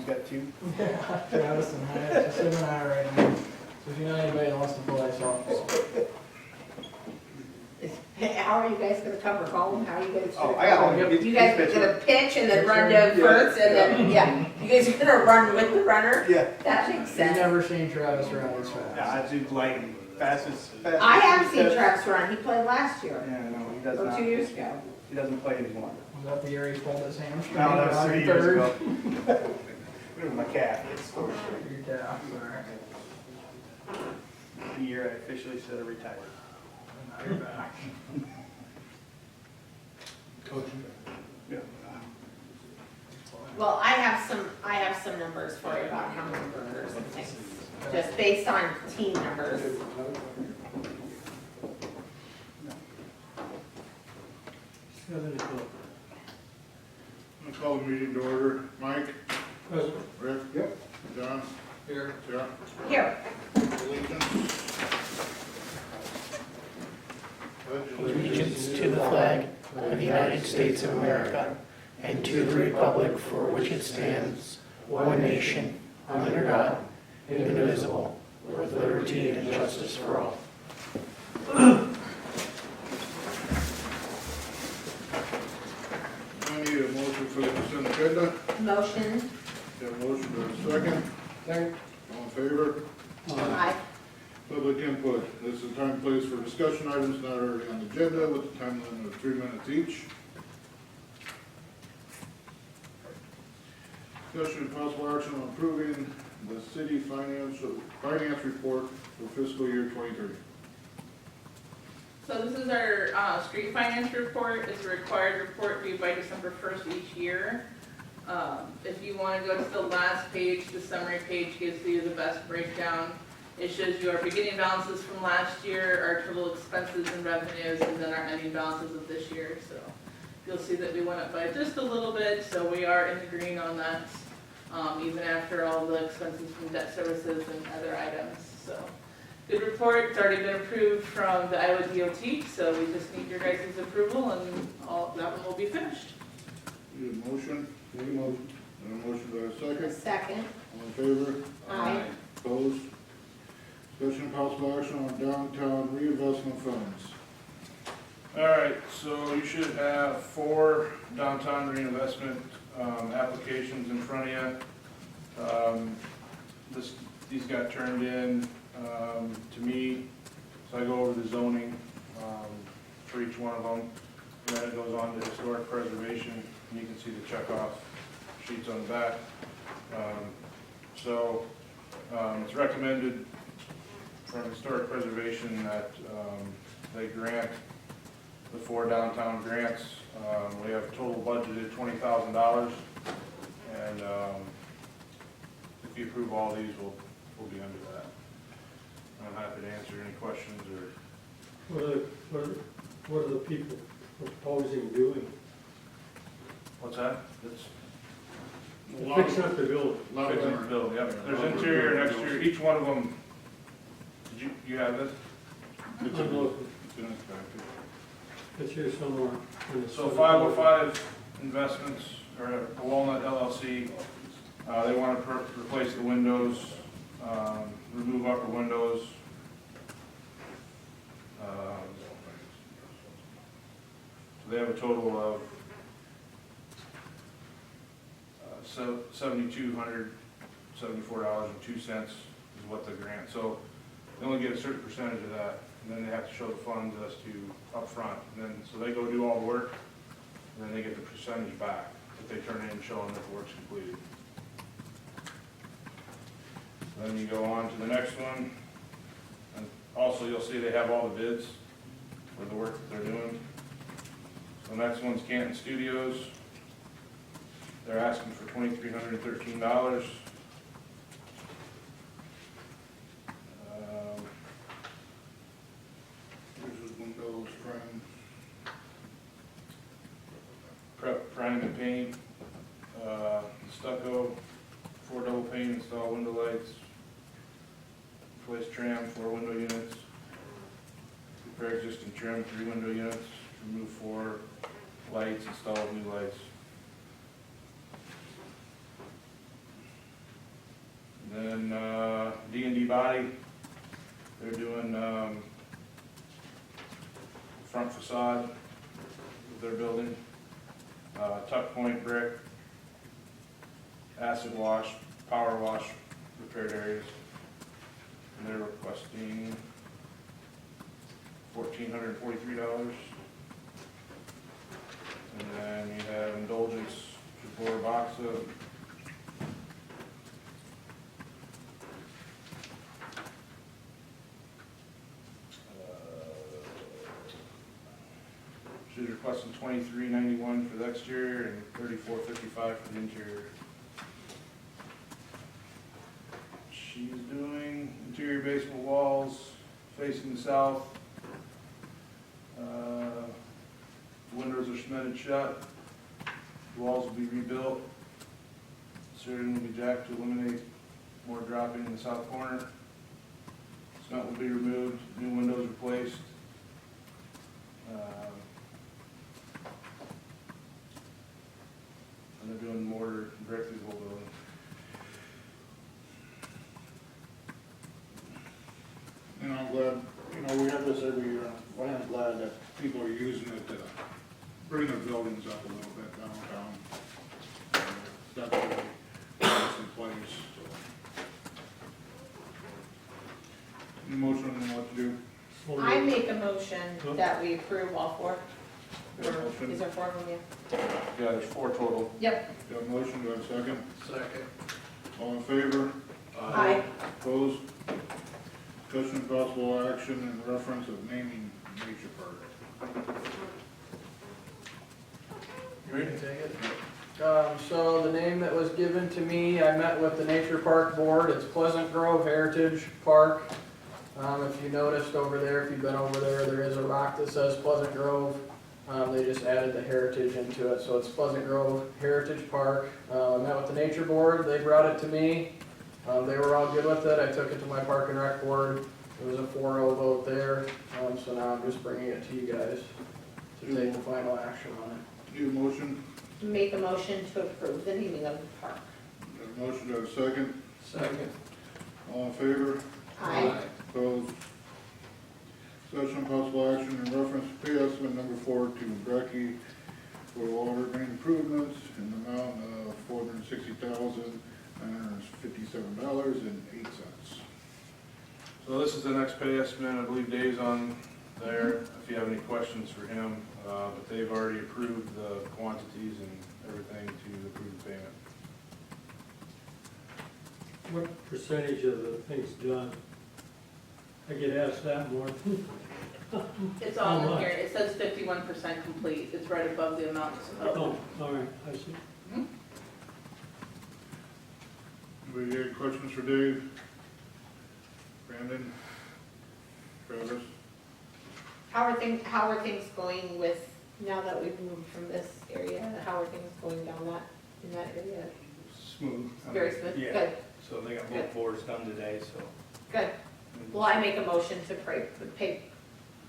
got two? Yeah, Travis and I, it's just him and I right now. So if you know anybody that wants to play, so. How are you guys gonna cover home? How are you guys? Oh, I got one. You guys are gonna pitch and then run to first and then, yeah, you guys are gonna run with the runner? Yeah. That makes You've sense. never seen Travis run as Yeah, fast. I do like fast as. I have seen Travis run, he played last year, Yeah, no, he does or not. 2 years ago. He doesn't play anymore. Was that the year he pulled his hamstring? No, that was on 3 years third? ago. It was my calf. It's Your calf, sorry. the year I officially said I retired. Now you're back. Yeah. Well, I have some numbers for you about how many burgers and things, just based on team numbers. I'll call the meeting to order. Mike? Present. Rick? Yep. John? Here. Jeff? Here, Allegiance to the flag of the United States of America and to the republic for which it stands, one nation, under God, indivisible, with liberty and justice for all. I need a motion for the consent agenda. motion, Got a motion to a second. Second. All in favor? aye. Public input. This is time and place for discussion items not already on the agenda with a time limit of 3 minutes each. Discussion and possible action on approving the city finance report for fiscal year 2030. So this is our street finance report. It's a required report due by December 1st each year. If you want to go to the last page, the summary page gives you the best breakdown. It shows you our beginning balances from last year, our total expenses and revenues, and then our ending balances of this year. So you'll see that we went up by just a little bit, so we are in the green on that, even after all the expenses from debt services and other items. So good report. It's already been approved from the Iowa DOT, so we just need your guys' approval and all, that one will be finished. Need a motion? Make a motion. And a motion by a A second. second, All in favor? aye. Opposed? Discussion and possible action on downtown reinvestment funds. All right, so you should have 4 downtown reinvestment applications in front of you. These got turned in to me, so I go over the zoning for each one of them. And then it goes on to historic preservation, and you can see the checkoff sheets on the back. It's recommended from historic preservation that they grant the 4 downtown grants. We have total budgeted $20,000, and if you approve all these, we'll be under that. I'm happy to answer any questions or, What are the people proposing doing? what's that? It's Fixing up the building. fixing the building, yep. There's interior and exterior, each one of them, did you have this? It's I'm in looking. inspected. It's here somewhere. in the So center. 505 Investments, or Walnut LLC, they want to replace the windows, remove upper windows. So they have a total of $7,274.02 is what the grant. So they only get a certain percentage of that, and then they have to show the funds as to upfront. And then, so they go do all the work, and then they get the percentage back that they turn in showing that the work's completed. Then you go on to the next one, and also you'll see they have all the bids for the work that they're doing. So the next one's Canton Studios. They're asking for $2,313. Here's his windows, frames. Prep, priming and paint, stucco, 4 double pane install window lights, replace trim, 4 window units, repair existing trim, 3 window units, remove 4 lights, install new lights. Then, D&D Body, they're doing, front facade of their building. Tuck Point Brick, acid wash, power wash, repaired areas. And they're requesting $1,443. And then you have Indulgence, Jabor Boxa. She's requesting $23.91 for the exterior and $34.55 for the interior. She's doing interior basement walls facing the south. Windows are cemented shut. Walls will be rebuilt. Ceiling will be jacked to eliminate more dropping in the south corner. Cement will be removed, new windows replaced. And they're doing mortar and brick through the whole building. And I'm glad, we have this every year, and I'm glad that people are using it to bring their buildings up a little bit downtown. That's really nice in place, so. Any motion on what to do? So I make a motion that we approve all four. Or Motion. is there 4 of them yet? Yeah, there's 4 total. Yep. Got a motion, do I have a second? Second. All in favor? Aye. Opposed? Discussion and possible action in reference of naming nature park. You ready to take it? So the name that was given to me, I met with the Nature Park Board. It's Pleasant Grove Heritage Park. If you noticed over there, if you've been over there, there is a rock that says Pleasant Grove. They just added the heritage into it, so it's Pleasant Grove Heritage Park. I met with the Nature Board, they brought it to me. They were all good with it. I took it to my Park and Rec Board. It was a 4-0 vote there, so now I'm just bringing it to you guys to take the final action on it. Need a motion? Make a motion to approve the naming of the park. Got a motion, do I have a second? Second. All in favor? Aye. Opposed? Discussion and possible action in reference to pay estimate number 4 to Brecke for water main improvements in the amount of $460,957.08. So this is the next pay estimate. I believe Dave's on there, if you have any questions for him. But they've already approved the quantities and everything to approve the payment. what percentage of the things done? I get asked that more. It's all How in much? here, it says 51% complete, it's right above the amounts. Oh, all right, I see. Anybody got any questions for Dave? Brandon? Travis? How are things going with, now that we've moved from this area, how are things going down in that area? Smooth. Very smooth? Yeah. Good, So they got Good. both floors done today, so. good. Well, I make a motion to pay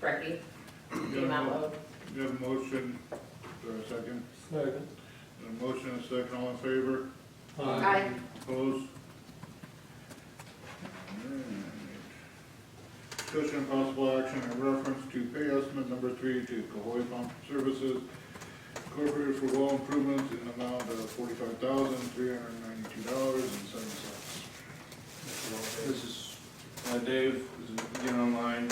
Brecke the amount owed. You have a motion, do I have a second? Second. A motion and a second, all in favor? Aye. Opposed? Alright. Discussion and possible action in reference to pay estimate number 3 to Cahoy Pump Services Incorporated for well improvements in the amount of $45,392.07. This is, Dave is again online.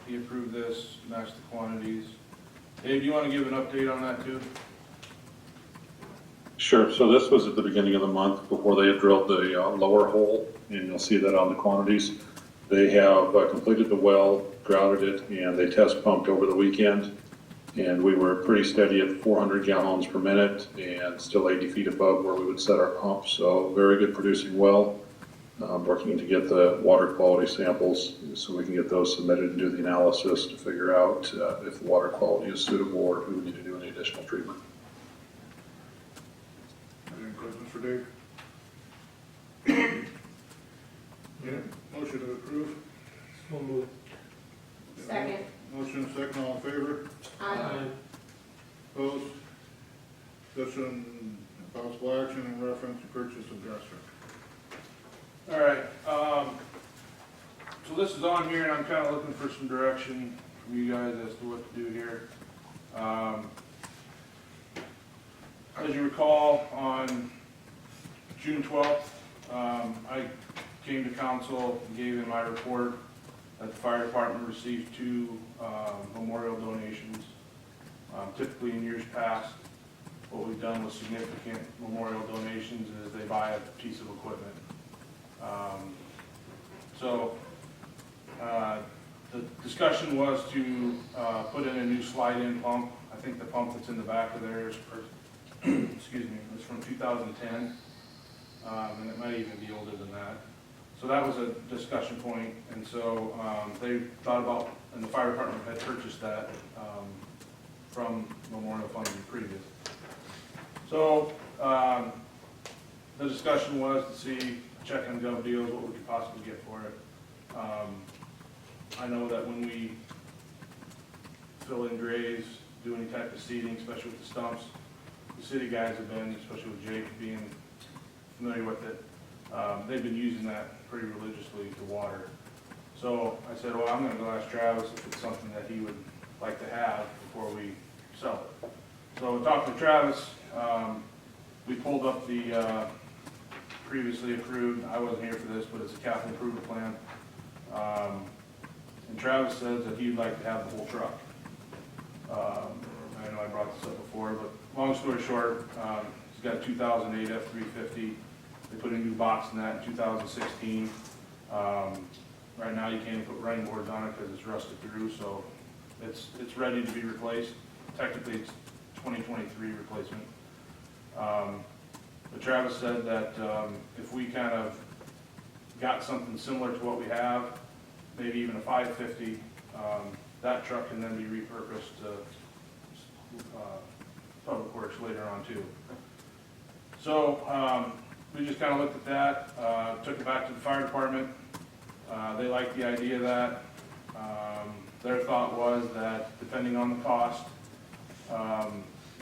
He approved this, matched the quantities. Dave, do you want to give an update on that too? Sure. So this was at the beginning of the month before they had drilled the lower hole, and you'll see that on the quantities. They have completed the well, grouted it, and they test pumped over the weekend. And we were pretty steady at 400 gallons per minute and still 80 feet above where we would set our pump. So very good producing well. Working to get the water quality samples so we can get those submitted and do the analysis to figure out if the water quality is suitable or if we would need to do any additional treatment. Any questions for Dave? Yeah, motion to approve. So moved. Second. Motion and second, all in favor? Aye. Opposed? Discussion and possible action in reference to purchase of grass truck. All right, so this is on here, and I'm kind of looking for some direction from you guys as to what to do here. As you recall, on June 12th, I came to council and gave in my report that the fire department received 2 memorial donations. Typically in years past, what we've done with significant memorial donations is they buy a piece of equipment. The discussion was to put in a new slide-in pump. I think the pump that's in the back of there is, excuse me, it's from 2010, and it might even be older than that. So that was a discussion point, and so they thought about, and the fire department had purchased that from Memorial Funds previous. So the discussion was to see, check on Gov Deals, what we could possibly get for it. I know that when we fill in graves, do any type of seeding, especially with the stumps, the city guys have been, especially with Jake being familiar with it, they've been using that pretty religiously to water. So I said, well, I'm gonna go ask Travis if it's something that he would like to have before we sell it. So we talked to Travis, we pulled up the previously approved, I wasn't here for this, but it's a capital improvement plan. And Travis says that he'd like to have the whole truck. I know I brought this up before, but long story short, he's got a 2008 F-350. They put a new box in that in 2016. Right now you can't even put running boards on it because it's rusted through, so it's ready to be replaced. Technically it's 2023 replacement. But Travis said that if we kind of got something similar to what we have, maybe even a 550, that truck can then be repurposed to public works later on too. So we just kind of looked at that, took it back to the fire department. They liked the idea of that. Their thought was that depending on the cost,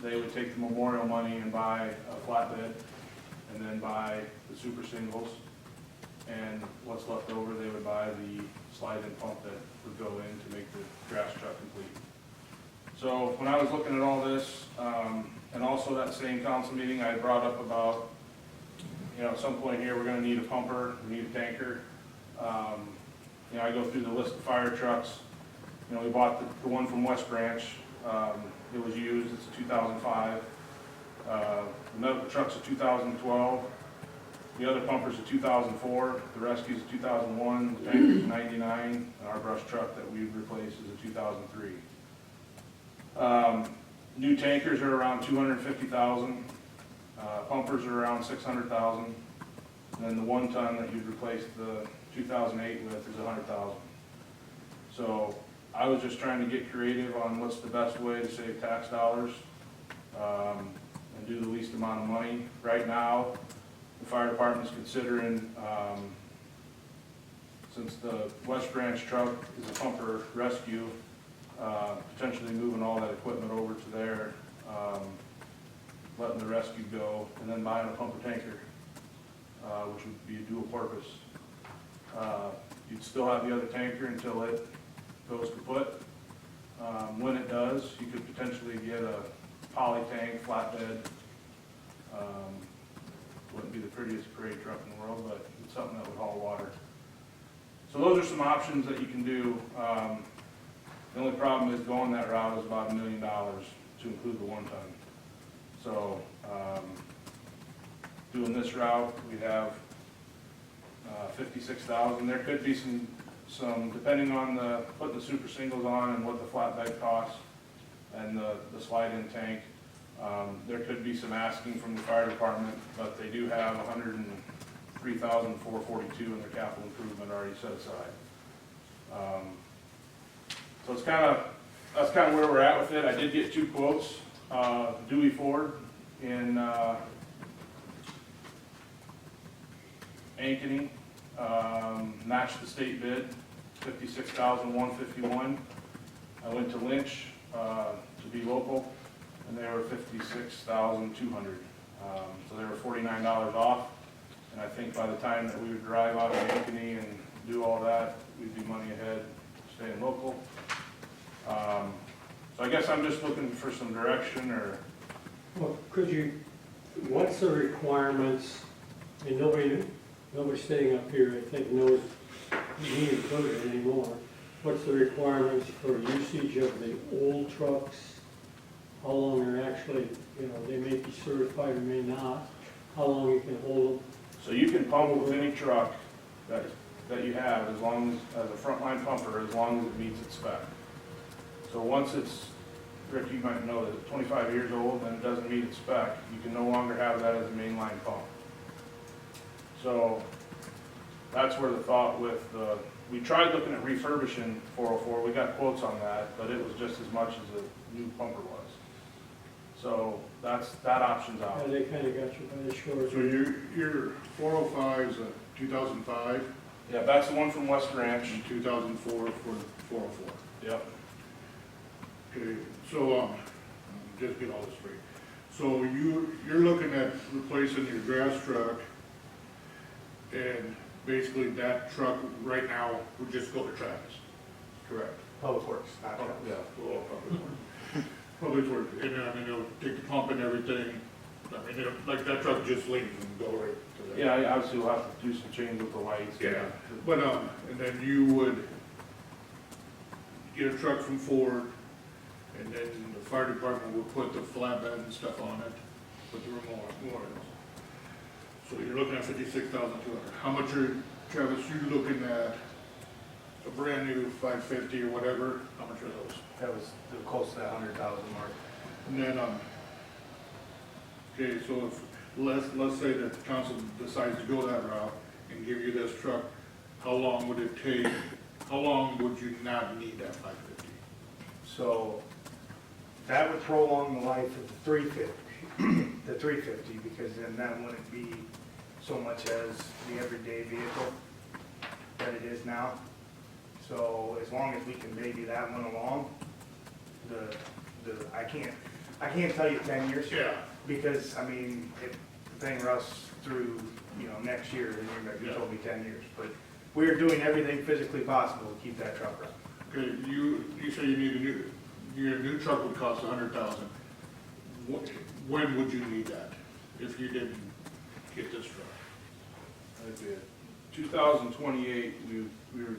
they would take the memorial money and buy a flatbed and then buy the super singles. And what's left over, they would buy the slide-in pump that would go in to make the grass truck complete. So when I was looking at all this, and also that same council meeting, I brought up about, at some point here, we're gonna need a pumper, we need a tanker. I go through the list of fire trucks. We bought the one from West Branch. It was used, it's a 2005. The medical truck's a 2012. The other pumper's a 2004, the rescue's a 2001, the tanker's a 99, and our brush truck that we've replaced is a 2003. New tankers are around 250,000, pumpers are around 600,000, and then the 1 ton that you'd replace the 2008 with is 100,000. So I was just trying to get creative on what's the best way to save tax dollars and do the least amount of money. Right now, the fire department's considering, since the West Branch truck is a pumper rescue, potentially moving all that equipment over to there, letting the rescue go, and then buying a pumper tanker, which would be a dual purpose. You'd still have the other tanker until it goes kaput. When it does, you could potentially get a poly tank flatbed. Wouldn't be the prettiest parade truck in the world, but it's something that would haul water. So those are some options that you can do. The only problem is going that route is about $1 million to include the 1 ton. So doing this route, we have 56,000. There could be some depending on putting the super singles on and what the flatbed costs and the slide-in tank. There could be some asking from the fire department, but they do have $103,442 in their capital improvement already set aside. So that's kind of where we're at with it. I did get 2 quotes. Dewey Ford in Ankeny matched the state bid, $56,151. I went to Lynch to be local, and they were $56,200. So they were $49 off. And I think by the time that we would drive out of Ankeny and do all that, we'd be money ahead, staying local. So I guess I'm just looking for some direction, or, Well, what's the requirements, and nobody sitting up here, I think, knows you need to put it anymore. What's the requirements for usage of the old trucks? How long they're actually, they may be certified or may not, how long you can hold them? so you can pump with any truck that you have, as long as a frontline pumper, as long as it meets its spec. So once it's, Rick, you might know that it's 25 years old and it doesn't meet its spec, you can no longer have that as a mainline pump. So that's where the thought with we tried looking at refurbishing 404, we got quotes on that, but it was just as much as a new pumper was. So that option's out. Yeah, they kind of got you by the short. So your 405 is a 2005 Yeah, that's the one from West Ranch. and 2004 for the 404. Yep. Okay, so, just get all this straight. So you're looking at replacing your grass truck, and basically that truck right now would just go to Travis. Correct. Public Works, not Oh, yeah, well, probably more. Public Works, and I mean, it'll take the pump and everything. I mean, like that truck just leaves and go right to that. Yeah, obviously we'll have to do some change with the lights. Yeah, but, and then you would get a truck from Ford, and then the fire department would put the flatbed and stuff on it, put the remorse. So you're looking at $56,200. How much are, Travis, you looking at a brand new 550 or whatever, how much are those? That was close to that 100,000 mark. And then, okay, so if, let's say that the council decides to go that route and give you this truck, how long would it take, how long would you not need that 550? So that would prolong the life of the 350, because then that wouldn't be so much as the everyday vehicle that it is now. So as long as we can baby that one along, I can't tell you 10 years. Yeah. Because, I mean, if the thing rusts through, next year, then you told me 10 years. But we're doing everything physically possible to keep that truck running. Okay, you say you need your new truck would cost $100,000. When would you need that if you didn't get this truck? That'd be it. 2028, we were,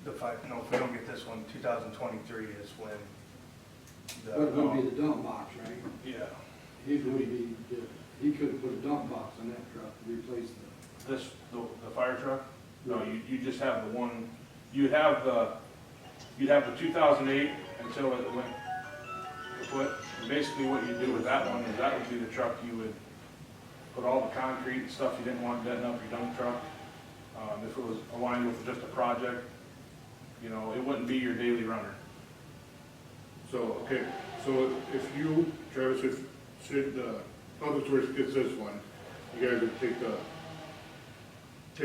If we don't get this one, 2023 is when That would be the dump box, right? yeah, He could put a dump box on that truck to replace the fire truck? No, you just have the one, you'd have the 2008 until it went kaput. And basically what you do with that one is that would be the truck you would put all the concrete and stuff you didn't want denting up your dump truck. If it was aligned with just a project, it wouldn't be your daily runner. So, okay, so if you, Travis, if Public Works gets this one, you guys would take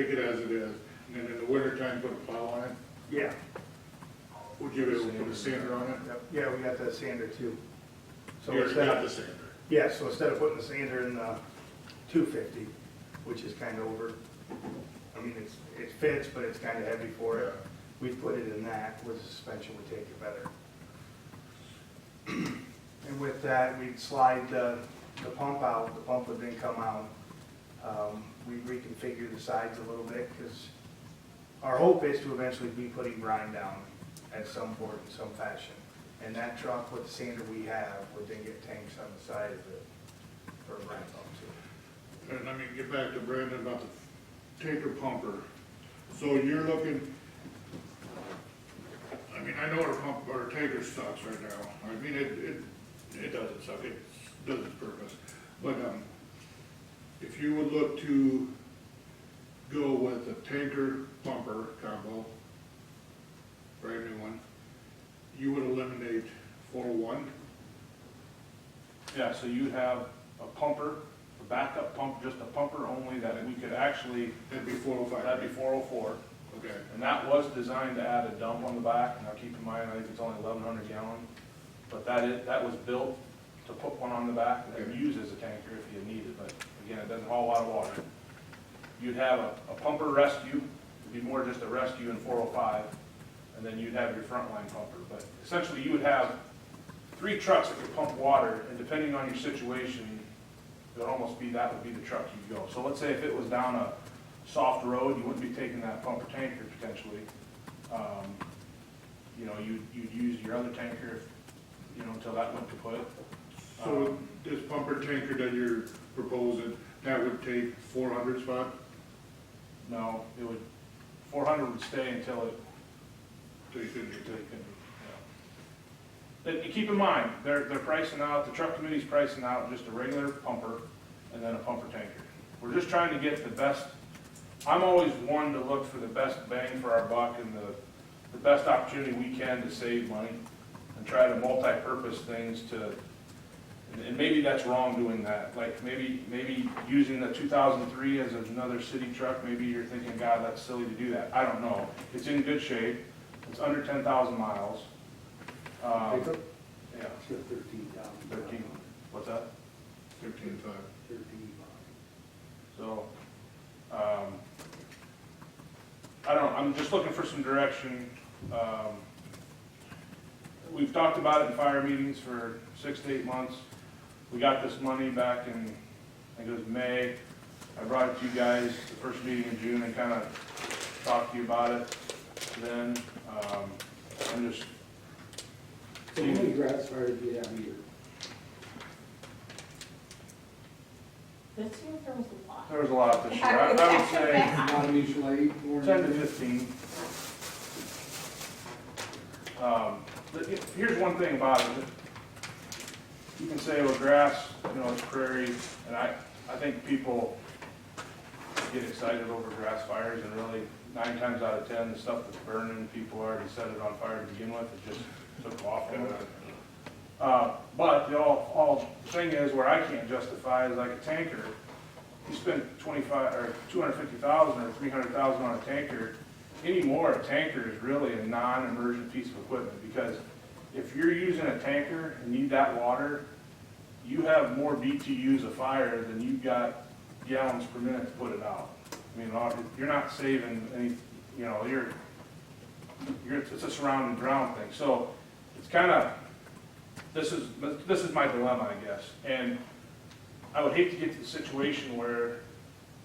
it as it is, and then in the winter time put a plow on it? Yeah. Would you be able to put a sander on it? Yeah, we got that sander too. So You already instead got the of, sander. yeah, so instead of putting the sander in the 250, which is kind of over, I mean, it fits, but it's kind of heavy for it. We put it in that, where the suspension would take it better. And with that, we'd slide the pump out, the pump would then come out. We'd reconfigure the sides a little bit, because our hope is to eventually be putting brine down at some point in some fashion. And that truck with the sander we have would then get tanks on the side of it for a brine pump too. And I mean, get back to Brandon about the tanker pumper. So you're looking, I mean, I know our tanker sucks right now. I mean, it doesn't suck, it does its purpose. But, if you would look to go with a tanker pumper combo, brand new one, you would eliminate 401. Yeah, so you have a pumper, a backup pump, just a pumper only that we could actually, That'd be 405. that'd be 404. Okay. And that was designed to add a dump on the back. Now keep in mind, I think it's only 1,100 gallon. But that was built to put one on the back and then use as a tanker if you need it. But again, it doesn't haul a lot of water. you'd have a pumper rescue, it'd be more just a rescue in 405, and then you'd have your frontline pumper. But essentially, you would have 3 trucks that could pump water, and depending on your situation, it would almost be, that would be the truck you'd go. So let's say if it was down a soft road, you wouldn't be taking that pumper tanker potentially. You know, you'd use your other tanker, you know, until that went to put. So this pumper tanker that you're proposing, that would take 400 spot? No, it would, 400 would stay until it, So you couldn't until it couldn't, yeah. But you keep in mind, they're pricing out, the truck committee's pricing out just a regular pumper and then a pumper tanker. We're just trying to get the best, I'm always one to look for the best bang for our buck and the best opportunity we can to save money and try to multi-purpose things to, and maybe that's wrong doing that. Like maybe using the 2003 as another city truck, maybe you're thinking, God, that's silly to do that. I don't know. It's in good shape. It's under 10,000 miles. Yeah. It's got 13,000. 13, what's that? 13.5. 13. So, I don't know, I'm just looking for some direction. We've talked about it in fire meetings for 6 to 8 months. We got this money back in, I think it was May. I brought it to you guys the first meeting in June and kind of talked to you about it then. I'm just, So how many grass fires do you have a year? This year there was a lot. there was a lot this year. I would say Not an each lake or 10 to anything? 15. But here's one thing about it. You can say, well, grass, you know, it's prairie, and I think people get excited over grass fires, and really, 9 times out of 10, the stuff that's burning, people already set it on fire to begin with, it just took off. But the all thing is, where I can't justify is like a tanker. You spend 25 or 250,000 or 300,000 on a tanker. Anymore, a tanker is really a non-emergent piece of equipment, because if you're using a tanker and need that water, you have more BTUs of fire than you've got gallons per minute to put it out. I mean, you're not saving any, you know, it's a surround and drown thing. So it's kind of, this is my dilemma, I guess. And I would hate to get to the situation where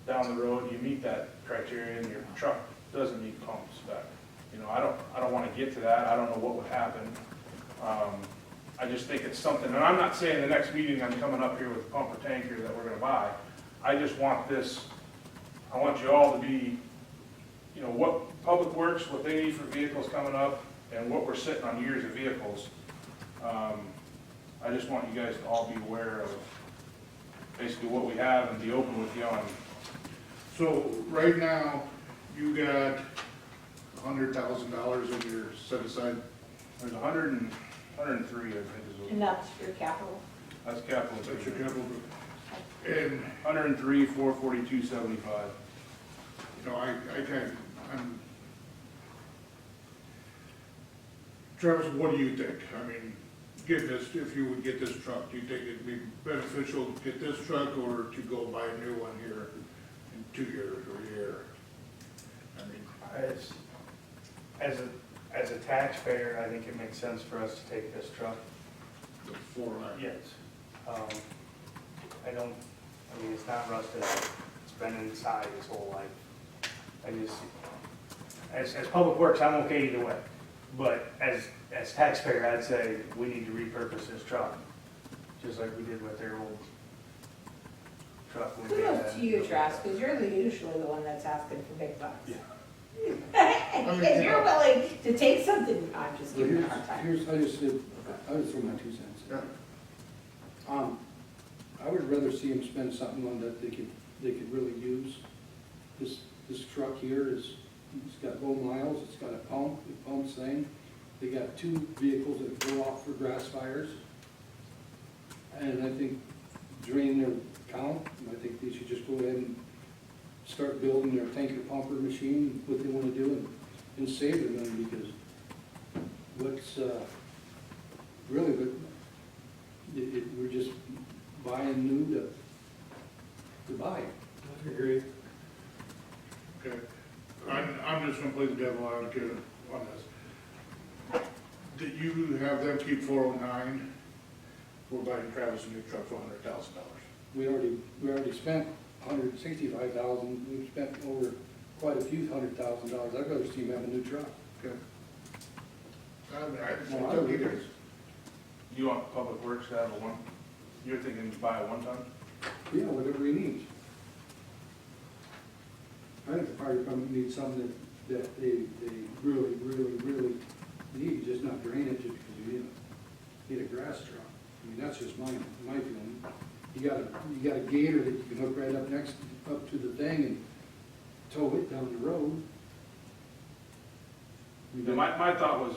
down the road you meet that criteria and your truck doesn't meet pump spec. You know, I don't want to get to that. I don't know what would happen. I just think it's something, and I'm not saying the next meeting I'm coming up here with a pumper tanker that we're going to buy. I just want this, I want you all to be, you know, what Public Works, what they need for vehicles coming up, and what we're sitting on years of vehicles. I just want you guys to all be aware of basically what we have and be open with you on. So right now, you got $100,000 in your set aside? There's 103, I think is And that's your capital. that's capital. That's your capital. And, 103, 442.75. you know, I'm, Travis, what do you think? I mean, get this, if you would get this truck, do you think it'd be beneficial to get this truck or to go buy a new one here in 2 years or a year? I mean, As a taxpayer, I think it makes sense for us to take this truck. the 4.9. Yes. I mean, it's not rusted out. It's been inside its whole life. I just, as Public Works, I'm okay either way. But as taxpayer, I'd say we need to repurpose this truck, just like we did with their old truck. when they Kudos had- to you, Travis, because you're usually the one that's asking for big bucks. Yeah. Because you're willing to take something, I'm just Well, giving you a hard time. I just throw my 2 cents in. Yeah. I would rather see them spend something on that they could really use. This truck here it's got low miles, it's got a pump, it pumps thing. They got 2 vehicles that go off for grass fires. And I think drain their count, I think they should just go ahead and start building their tanker pumper machine, what they wanna do, and save their money, because what's, really, we're just buying new to buy. I agree. just gonna play the devil advocate on this. Did you have them keep 409? We're buying Travis a new truck for $100,000. We already spent $165,000, we've spent over quite a few $100,000. I'd rather see him have a new truck. Okay. I mean, No, I I don't think either. it's, You want Public Works to have a one, you're thinking to buy a one-ton? Yeah, whatever he needs. I think the fire department needs something that they really need, just not drainage, just because you need a grass truck. I mean, that's just my feeling. You got a gator that you can hook right up to the thing and tow it down the road. My thought was,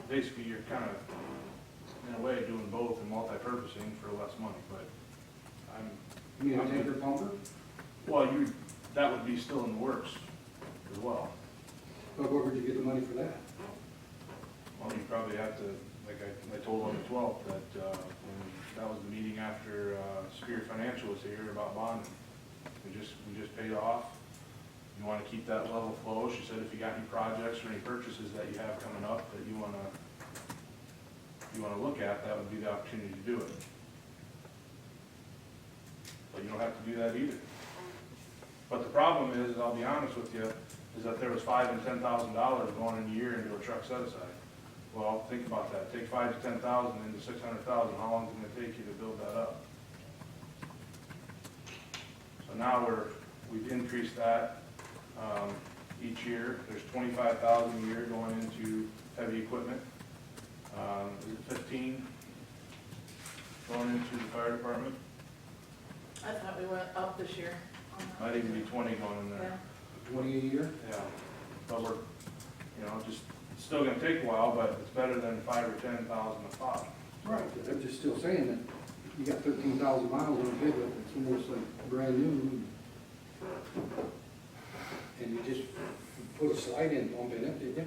basically, you're kind of, in a way, doing both and multi-purposing for less money, but You mean a tanker pumper? well, that would be still in the works as well. But where would you get the money for that? Well, you probably have to, like I told on the 12th, that was the meeting after Superior Financial was here about bonding. We just paid off. You want to keep that level flow. She said if you got any projects or any purchases that you have coming up that you want to look at, that would be the opportunity to do it. But you don't have to do that either. But the problem is, I'll be honest with you, is that there was $5,000 and $10,000 going in a year into a truck set aside. Well, think about that. Take 5 to 10,000 into 600,000. How long is it going to take you to build that up? So now we've increased that each year. There's 25,000 a year going into heavy equipment. Is it 15 going into the fire department? I thought we went up this year. Might even be 20 going in there. 20 a year? Yeah, but we're, just, it's still gonna take a while, but it's better than 5 or 10,000 a pop. Right, but I'm just still saying that you got 13,000 miles on a pickup, it's almost like brand new. And you just put a slide in, pump in it, did you?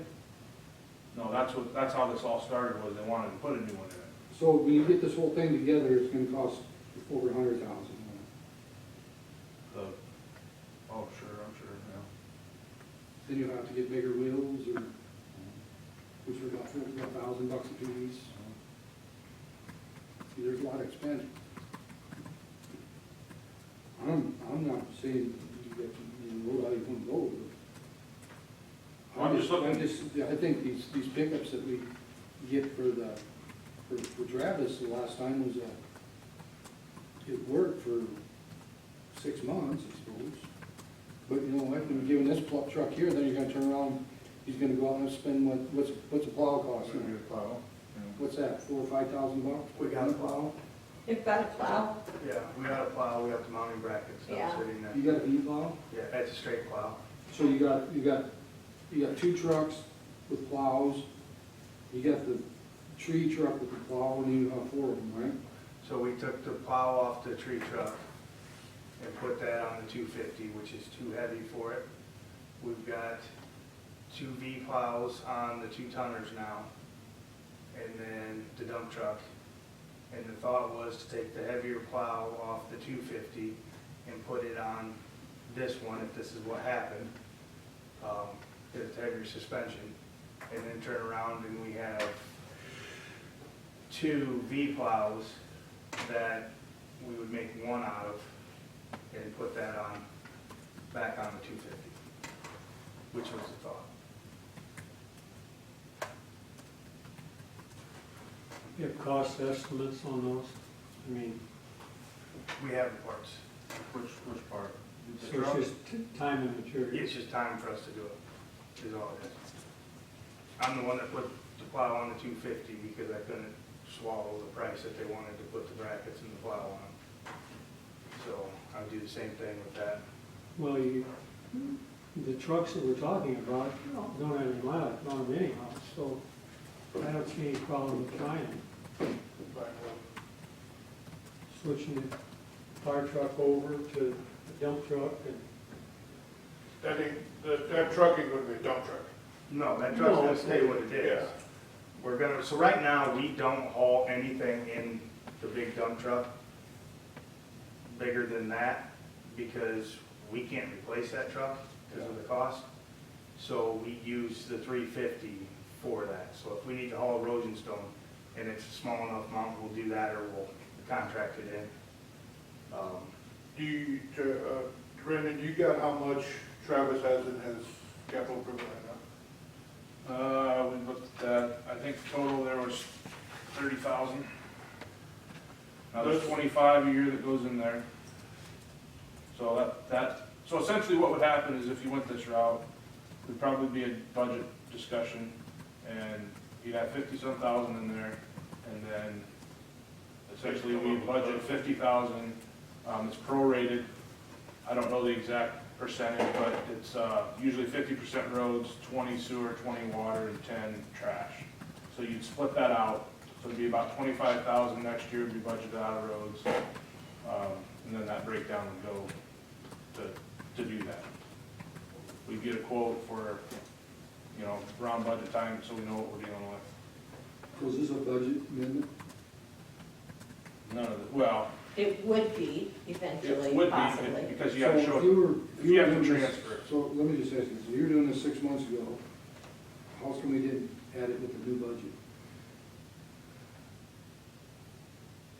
No, that's how this all started, was they wanted to put a new one in it. So when you get this whole thing together, it's gonna cost over 100,000. Oh, sure, I'm sure, yeah. Then you'll have to get bigger wheels, or, which are about $1,000 a piece. See, there's a lot of expense. I'm not saying you go out you want to go. Well, I'm just looking- I think these pickups that we get for Travis the last time was, it worked for 6 months, I suppose. But you know what, when you're giving this truck here, then you're gonna turn around, he's gonna go out and spend what's a plow cost? Maybe a plow, What's that, $4,000 or $5,000? We got a plow. You've got a plow? Yeah, we got a plow, we got the mounting brackets Yeah. stuff sitting there. You got a V-plow? Yeah, that's a straight plow. So you got 2 trucks with plows, you got the tree truck with the plow, and you have 4 of them, right? So we took the plow off the tree truck and put that on the 250, which is too heavy for it. We've got 2 V plows on the 2-tonners now, and then the dump truck. And the thought was to take the heavier plow off the 250 and put it on this one, if this is what happened, because it's heavier suspension, and then turn around and we have 2 V plows that we would make one out of and put that back on the 250, which was the thought. You have cost estimates on those? I mean, We have the parts. Which part? The so truck? it's just time and material. It's just time for us to do it, is all it is. I'm the one that put the plow on the 250 because I couldn't swallow the price that they wanted to put the brackets and the plow on. So I'll do the same thing with that. Well, the trucks that we're talking about don't have any mileage on them anyhow, so I don't see any problem with trying it. Switching the fire truck over to the dump truck and. That truck ain't gonna be a dump truck. No, that truck's gonna stay what it is. Yeah. So right now, we don't haul anything in the big dump truck bigger than that because we can't replace that truck because of the cost. So we use the 350 for that. So if we need to haul erosion stone and it's a small enough amount, we'll do that, or we'll contract it in. Do you, Brandon, you got how much Travis has in his capital improvement right now? We looked at that, I think total there was 30,000. Now there's 25 a year that goes in there. So so essentially what would happen is if you went this route, there'd probably be a budget discussion, and you'd have 50-some thousand in there, and then essentially we budget 50,000. It's prorated. I don't know the exact percentage, but it's usually 50% roads, 20 sewer, 20 water, and 10 trash. So you'd split that out. So it'd be about 25,000 next year would be budgeted out of roads, and then that breakdown would go to do that. We get a quote for, around budget time, so we know what we're dealing with. So is this a budget amendment? None of the, well, It would be it eventually, would possibly. be, because you gotta So show if it. You have to doing this- transfer. So let me just ask you, so you're doing this 6 months ago, how come we didn't add it with the new budget?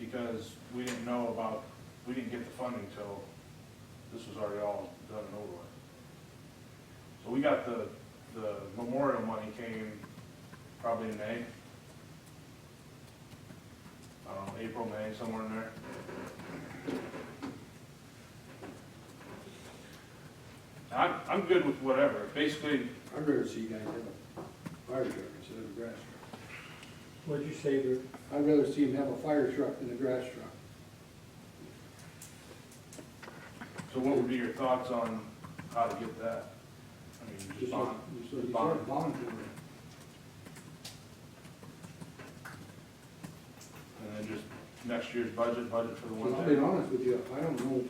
Because we didn't get the funding till this was already all done and over with. So we got the memorial money came probably in May. I don't know, April, May, somewhere in there. I'm good with whatever. Basically, I'd rather see you guys have a fire truck instead of a grass truck. What'd you say, Drew? I'd rather see them have a fire truck than a grass truck. so what would be your thoughts on how to get that? I mean, just Just bond, like, you just said, bond. bond for it. And then just next year's budget for the one I'll be day. honest with you, I don't know,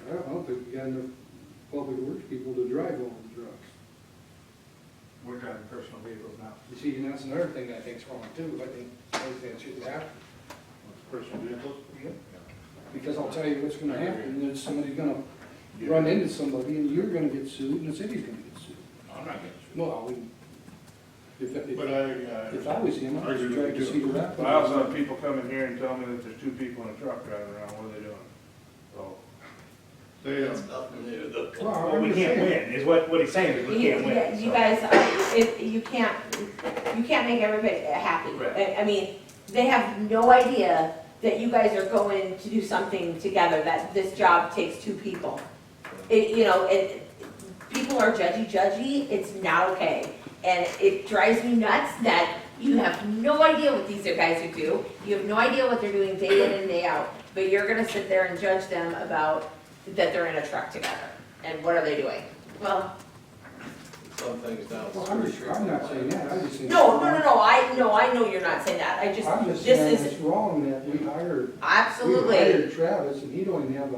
I don't think we got enough public works people to drive all the trucks. We're driving personal vehicles now. You see, and that's another thing I think's wrong too, I think that shouldn't happen. Personal vehicles? Because I'll tell you what's gonna happen, is somebody's gonna run into somebody and you're gonna get sued and the city's gonna get sued. I'm not getting No, But if I was him, I would try to see that. I also have people come in here and tell me that there's two people in a truck driving around, what are they doing? So, they, Well, We can't win, is what he's saying, is we can't win. Yeah, you so. guys, you can't make everybody happy. Right. I mean, they have no idea that you guys are going to do something together, that this job takes two people. People are judgy, it's not okay. And it drives me nuts that you have no idea what these guys are doing. You have no idea what they're doing day in and day out, but you're gonna sit there and judge them about that they're in a truck together. And what are they doing? Well, Some things down. Well, I'm not saying that, I'm just saying. no, I know you're not saying that. I'm just this saying is it's wrong that we hired absolutely. Travis and he don't even have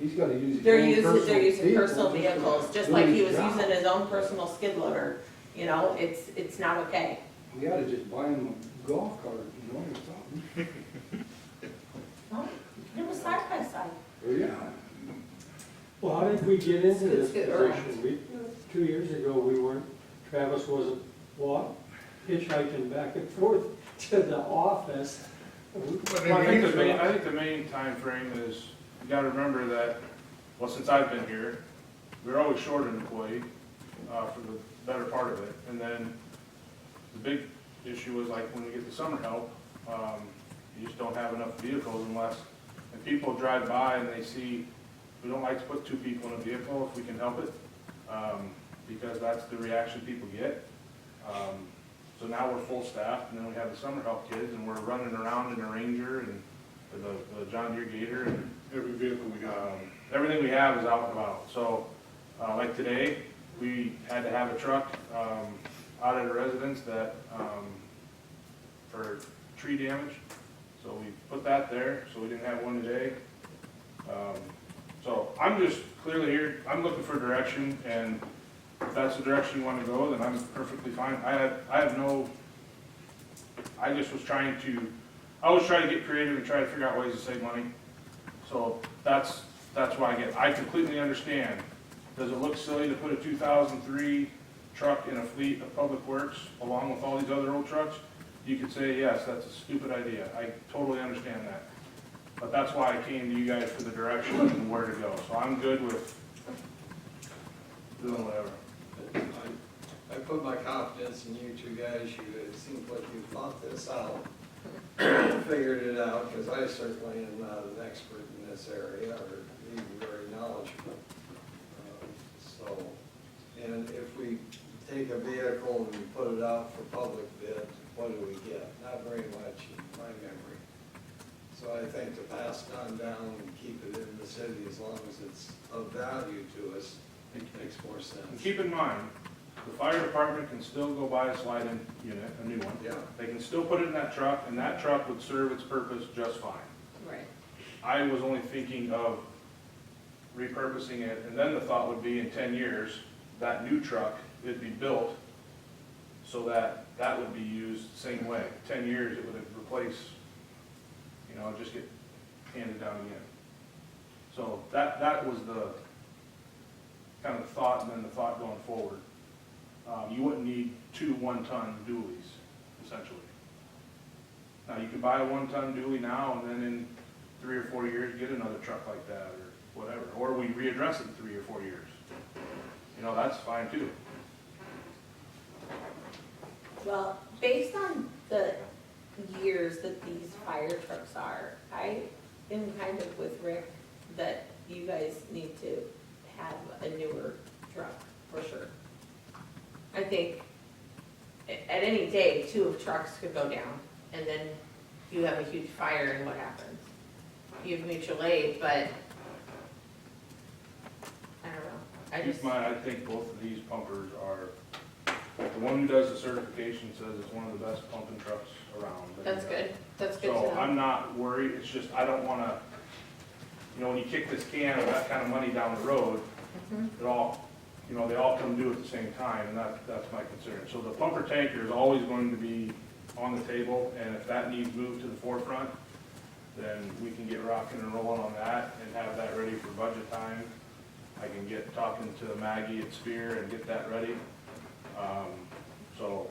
he's gotta use his They're own using vehicle personal just to vehicles, just do like his he was job. using his own personal skid loader. It's not okay. We oughta just buy him a golf cart, or something. Well, it was side by side. Yeah. Well, how did we get into this It's good, all right. position? 2 years ago, Travis wasn't hitchhiking back and forth to the office. well, I think the main time frame is, you gotta remember that, well, since I've been here, we're always short an employee, for the better part of it. And then the big issue was like when we get the summer help, you just don't have enough vehicles unless, and people drive by and they see, we don't like to put two people in a vehicle if we can help it, because that's the reaction people get. So now we're full staffed, and then we have the summer help kids, and we're running around in a Ranger and the John Deere Gator, and every vehicle we got. everything we have is out and about. So, like today, we had to have a truck out at a residence that, for tree damage. So we put that there, so we didn't have one today. So I'm just clearly here, I'm looking for direction, and if that's the direction you want to go, then I'm perfectly fine. I just was trying to, I was trying to get creative and try to figure out ways to save money. So that's why I completely understand Does it look silly to put a 2003 truck in a fleet of public works along with all these other old trucks? You could say, yes, that's a stupid idea. I totally understand that. But that's why I came to you guys for the direction and where to go. So I'm good with doing whatever. I put my confidence in you two guys. It seems like you thought this out, figured it out, because I certainly am not an expert in this area or even very knowledgeable. So, and if we take a vehicle and we put it out for public bid, what do we get? Not very much in my memory. So I think to pass it on down and keep it in the city as long as it's of value to us, it makes more And sense. keep in mind, the fire department can still go buy a slide-in unit, a new one. Yeah. They can still put it in that truck, and that truck would serve its purpose just fine. Right. I was only thinking of repurposing it, and then the thought would be in 10 years, that new truck, it'd be built so that that would be used the same way. 10 years, it would replace, you know, just get handed down again. So that was the kind of thought, and then the thought going forward. You wouldn't need 2 one-ton dualies, essentially. Now, you could buy a 1-ton dually now, and then in 3 or 4 years, get another truck like that, or whatever. Or we readdress it in 3 or 4 years. You know, that's fine too. Well, based on the years that these fire trucks are, I am kind of with Rick that you guys need to have a newer truck, for sure. I think at any day, 2 of trucks could go down, and then you have a huge fire, and what happens? You have mutual aid, but I don't know. I Keep just, in mind, I think both of these pumpers are, like the one who does the certification says it's one of the best pumping trucks around. that's good. That's good to So know. I'm not worried, it's just, I don't wanna, you know, when you kick this can of that kind of money down the road, Mhm. it all, you know, they all come due at the same time, and that's my concern. So the pumper tanker is always going to be on the table, and if that needs moved to the forefront, then we can get rocking and rolling on that and have that ready for budget time. I can get talking to Maggie at Spear and get that ready. So,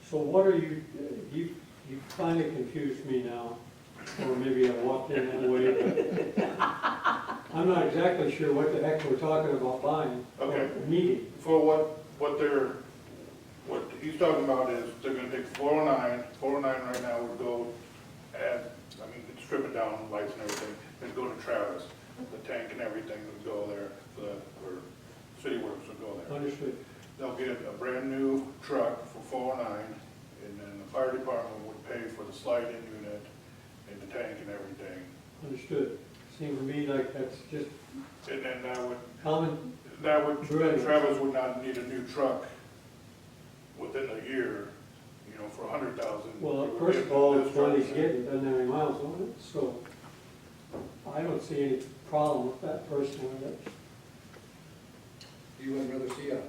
So what are you finally confused me now, or maybe I walked in that way, but I'm not exactly sure what the heck we're talking about buying or Okay. needing. For what he's talking about is they're gonna take 409 right now would go strip it down, lights and everything, and go to Travis. The tank and everything would go there, or City Works would go there. Understood. They'll get a brand new truck for 409, and then the fire department would pay for the slide-in unit and the tank and everything. Understood. Seems to me like that's just And then common. then Travis would not need a new truck within a year, you know, for 100,000. Well, first of all, it's what he's getting, doesn't have any miles on it, so I don't see any problem with that personally. You would rather see a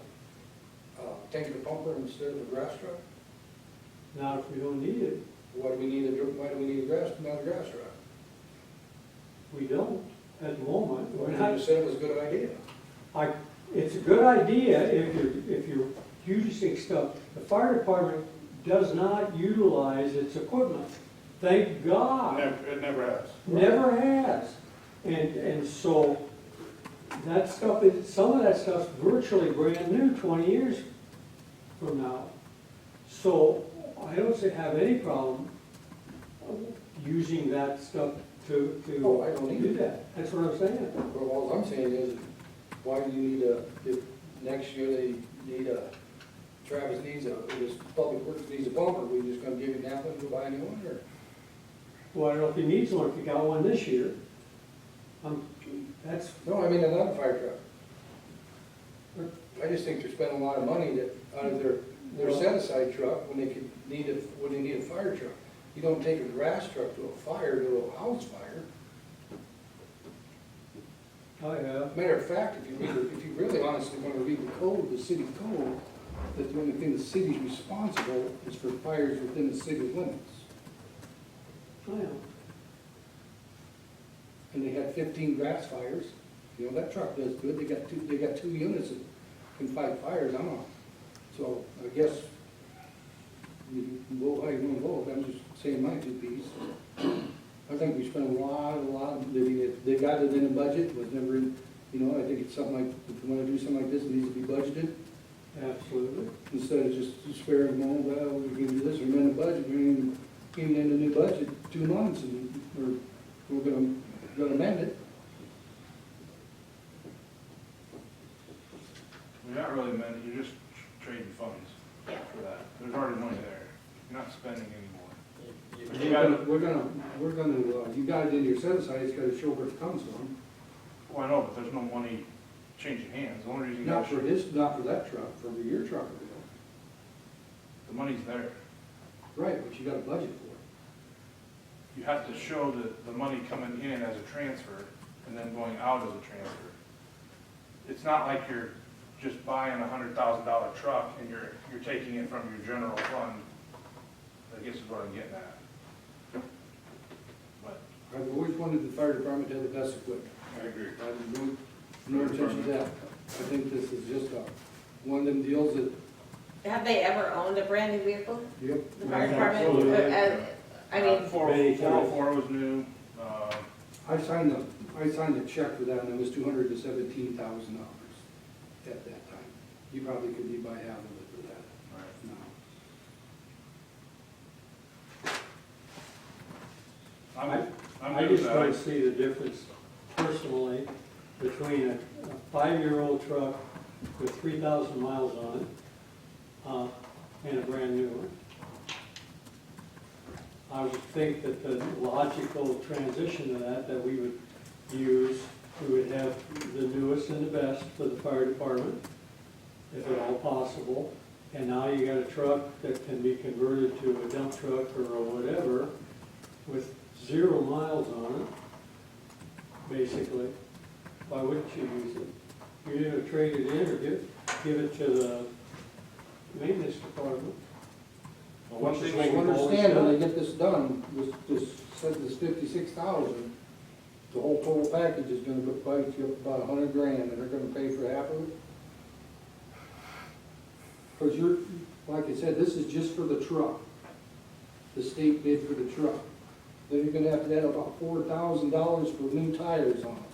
tank of pumper instead of a grass truck? Not if we don't need it. Why do we need another grass truck? We don't at the moment. We're You not, just said it was a good idea. it's a good idea if you're using stuff. The fire department does not utilize its equipment. Thank God. It never has. Never has. And so that stuff, some of that stuff's virtually brand new 20 years from now. So I don't have any problem using that stuff to Oh, I don't do either. that. That's what I'm saying. Well, all I'm saying is, why do you need if next year they need Travis needs this public works needs a pumper, we just gonna give it now and go buy a new one, or? Well, I don't know if he needs one, if he got one this year. That's, No, I mean, another fire truck. I just think they're spending a lot of money out of their set-aside truck when they need a fire truck. You don't take a grass truck to a fire, to a house fire. oh yeah. Matter of fact, if you really honestly want to read the code, the city code, that the only thing the city's responsible is for fires within the city limits. Oh, yeah. And they had 15 grass fires, You know, that truck does good, they got two units that can fight fires, I'm on. So I guess you can vote how you wanna vote, I'm just saying my two pieces. I think we spent a lot, they got it in the budget, was never, you know, I think it's something like, if you wanna do something like this, it needs to be budgeted. Absolutely. Instead of just sparing them all, well, we can do this, we're in the budget, we're in the new budget 2 months, and we're gonna amend it. You're not really meant, you're just trading funds Yeah. for that. There's already money there. You're not spending anymore. We're gonna, you got it in your set aside, it's gotta show where it comes from. Well, I know, but there's no money changing hands. The only reason you Not guys for his, not for that truck, for your truck. the money's there. Right, but you got a budget for it. You have to show the money coming in as a transfer and then going out as a transfer. It's not like you're just buying a $100,000 truck and you're taking it from your general fund. I guess is what I'm getting at. But I've always wanted the fire department to have the best equipment. I agree. I have no intention of that. I think this is just one of them deals that, Have they ever owned a brand new vehicle, yep. the fire department? Absolutely. I mean, 404 was new. I signed the check for that, and it was $217,000 at that time. You probably could be by half of it for that now. I'm I good just with want that. to see the difference personally between a 5-year-old truck with 3,000 miles on it and a brand new one. I would think that the logical transition to that we would use, we would have the newest and the best for the fire department, if at all possible. And now you got a truck that can be converted to a dump truck or whatever with 0 miles on it, basically. Why wouldn't you use it? You're either trade it in or give it to the maintenance department. Well, one Which is thing what So we've always understand, when done. they get this done, this 56,000, the whole total package is gonna bite you up about $100,000, and they're gonna pay for half of it. Cause like I said, this is just for the truck. The state bid for the truck. Then you're gonna have to add about $4,000 for new tires on it.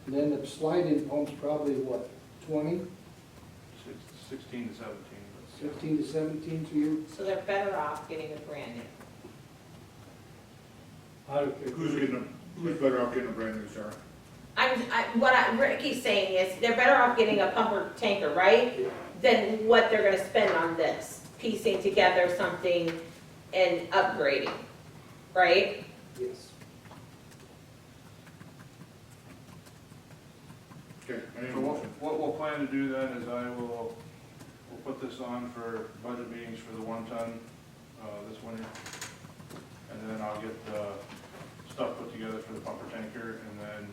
And then the slide-in pump's probably what, 20, 16 to 17. 16 to 17, so you're, so they're better off getting a brand new. I don't think. Who's better off getting a brand new car? Ricky's saying is, they're better off getting a pumper tanker, right? Than what they're gonna spend on this, piecing together something and upgrading, right? yes. Okay, I need a So motion. what we'll plan to do then is we'll put this on for budget meetings for the 1-ton this winter. And then I'll get the stuff put together for the pumper tanker. And then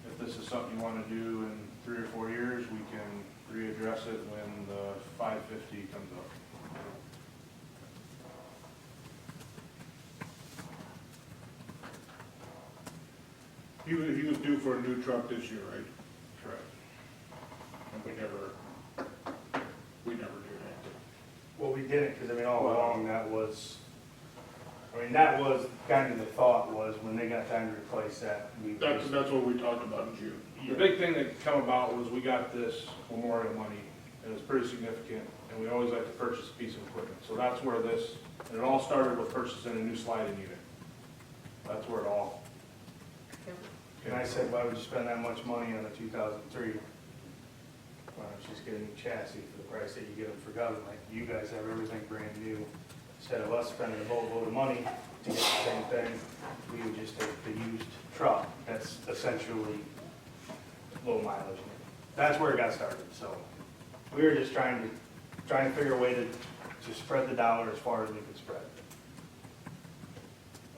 if this is something you want to do in 3 or 4 years, we can readdress it when the 550 comes up. He was due for a new truck this year, right? Correct. And we never did that. Well, we didn't, because I mean, all along, that was kind of the thought was, when they got time to replace that, we That's what we talked about in June. The big thing that come about was we got this memorial money. It was pretty significant, and we always like to purchase a piece of equipment. So that's where this, and it all started with purchasing a new sliding unit. That's where it all. And I said, why would you spend that much money on a 2003? Why don't you just get a new chassis for the price that you get them for government? You guys have everything brand new. Instead of us spending a boatload of money to get the same thing, we would just take the used truck. That's essentially low mileage. That's where it got started, so. We were just trying to figure a way to spread the dollar as far as we could spread.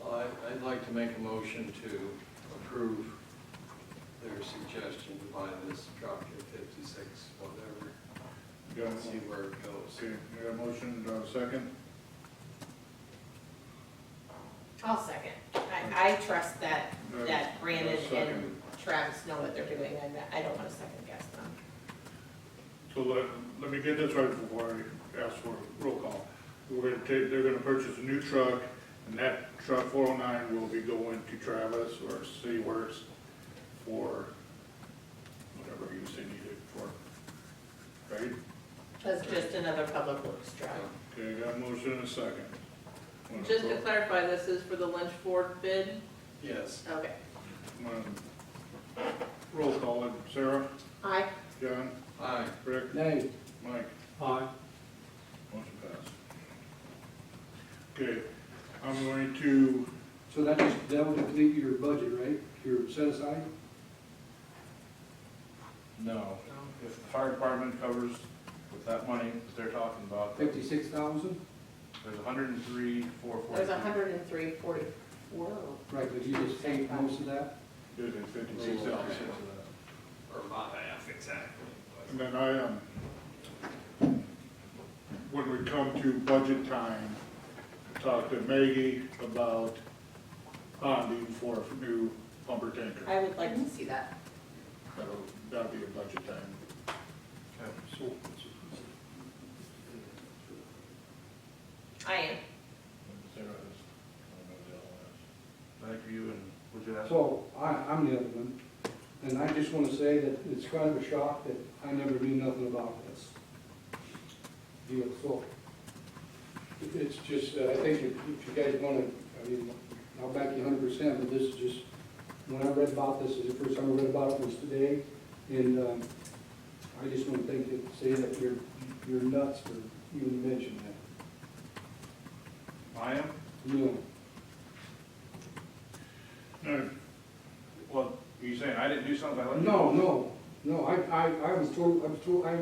Well, I'd like to make a motion to approve their suggestion to buy this truck at 56, whatever, You got and see where it goes. Okay, you got a motion, do I have a second? I'll second. I trust that Brandon and Travis know what they're doing, and I don't wanna second guess them. So let me get this right before I ask for a roll call. They're gonna purchase a new truck, and that truck 409 will be going to Travis or City Works for whatever use they need it for, right? That's just another public works truck. Okay, got a motion and a second. Just to clarify, this is for the Lynch Ford bid? Yes. Okay. Roll call, Sarah, Aye. John, Aye. Rick, Nay, Mike, Aye. motion passed. Okay, I'm going to, so that will complete your budget, right? Your set aside? No. If the fire department covers with that money that they're talking about, 56,000? there's 103,440. There's 103,44. Right, but you just paid most of that? there's a 56,000. Or about half, exactly. And then when we come to budget time, talk to Maggie about bonding for a new pumper tanker. I would like to see that. That'll be a budget time. Okay. I am. Sarah is. Thank you, and would you ask? So, I'm the other one, and I just want to say that it's kind of a shock that I never knew nothing about this deal. So, it's just, I think if you guys want to, I mean, I'll back you 100%, but this is just, when I read about this, the first time I read about it was today, and I just want to say that you're nuts for even mentioning that. I am? You know, No, Well, are you saying I didn't do something? I let you no, I was told,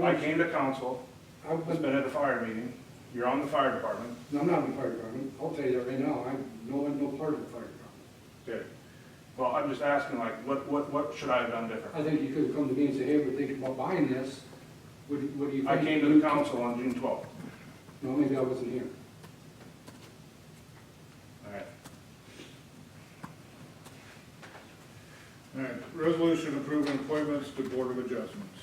I came to council, I it's was, been at a fire meeting, you're on the fire department. no, I'm not in the fire department, I'll tell you that right now, I'm no part of the fire department. Okay. Well, I'm just asking, like, what should I have done different? I think you could have come to me and said, hey, we're thinking about buying this, what do you think? I came to the council on June 12th. No, maybe I wasn't here. All right. all right, resolution approving appointments to Board of Adjustments.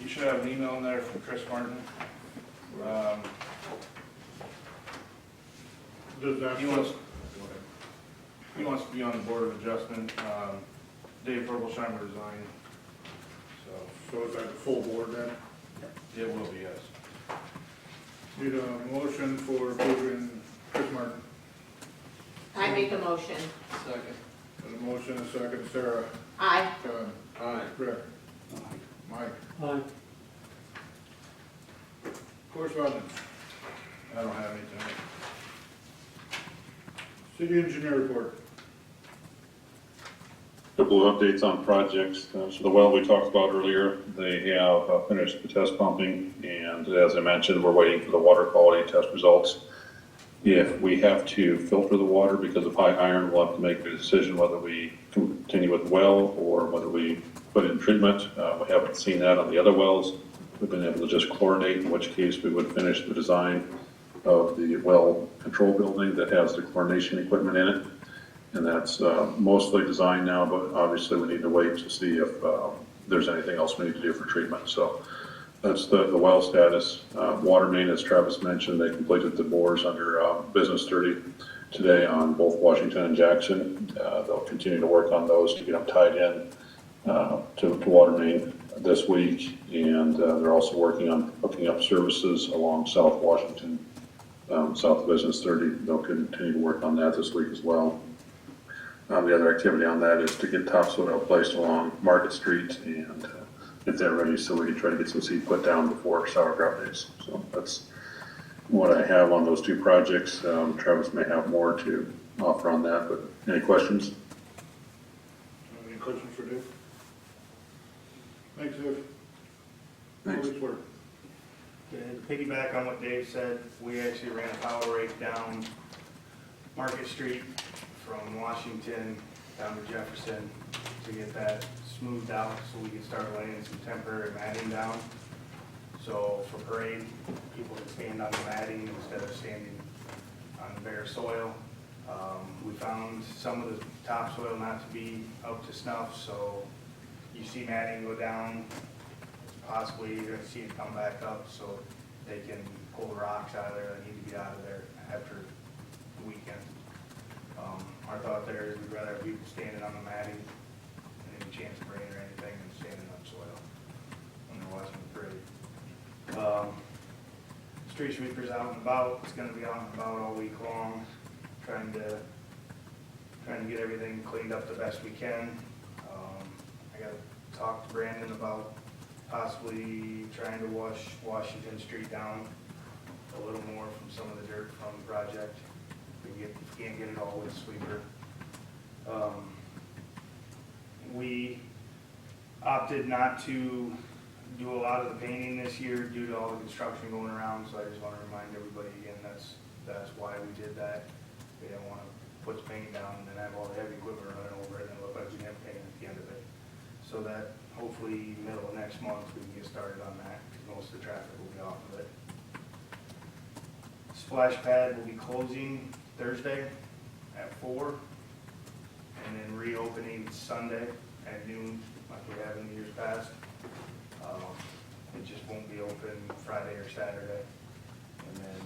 You should have an email in there from Chris Martin. Does that? He wants to be on the Board of Adjustment. Dave Verbolsheimer resigned, So is that the full board then? so it will be, yes. Need a motion for approving Chris Martin. I make a motion. Second. Got a motion and a second, Sarah, Aye. John, Aye. Rick, Mike. Aye. Correspondence, I don't have anything. city engineer report. Couple of updates on projects. So the well we talked about earlier, they have finished the test pumping, and as I mentioned, we're waiting for the water quality test results. If we have to filter the water because of high iron, we'll have to make a decision whether we continue with the well or whether we put in treatment. We haven't seen that on the other wells. We've been able to just chlorinate, in which case we would finish the design of the well control building that has the chlorination equipment in it. And that's mostly designed now, but obviously we need to wait to see if there's anything else we need to do for treatment. So that's the well status. Water main, as Travis mentioned, they completed the bores under Business 30 today on both Washington and Jackson. They'll continue to work on those to get them tied in to water main this week. And they're also working on hooking up services along South Washington, south of Business 30. They'll continue to work on that this week as well. The other activity on that is to get topsoil placed along Market Street and get that ready so we can try to get some seed put down before sauerkraut days. So that's what I have on those two projects. Travis may have more to offer on that, but any questions? Any questions for Dave? Thanks, Dave. Thanks. Always work. To piggyback on what Dave said, we actually ran a power rake down Market Street from Washington down to Jefferson to get that smoothed out so we can start laying some temporary matting down. So for parade, people can stand on the matting instead of standing on the bare soil. We found some of the topsoil not to be up to snuff, so you see matting go down, possibly you're gonna see it come back up, so they can pull the rocks out of there that need to be out of there after the weekend. Our thought there is we'd rather have people standing on the matting and any chance of rain or anything than standing on soil when they're watching the parade. Street sweepers out and about, it's gonna be out and about all week long, trying to get everything cleaned up the best we can. I gotta talk to Brandon about possibly trying to wash Washington Street down a little more from some of the dirt from the project. We can't get it all with a sweeper. We opted not to do a lot of the painting this year due to all the construction going around, so I just want to remind everybody again, that's why we did that. We didn't want to put the paint down and then have all the heavy equipment running over it and it look like we didn't have paint at the end of it. So that hopefully middle of next month we can get started on that, because most of the traffic will be off of it. Splash pad will be closing Thursday at 4, and then reopening Sunday at noon, like we have in the years past. It just won't be open Friday or Saturday, and then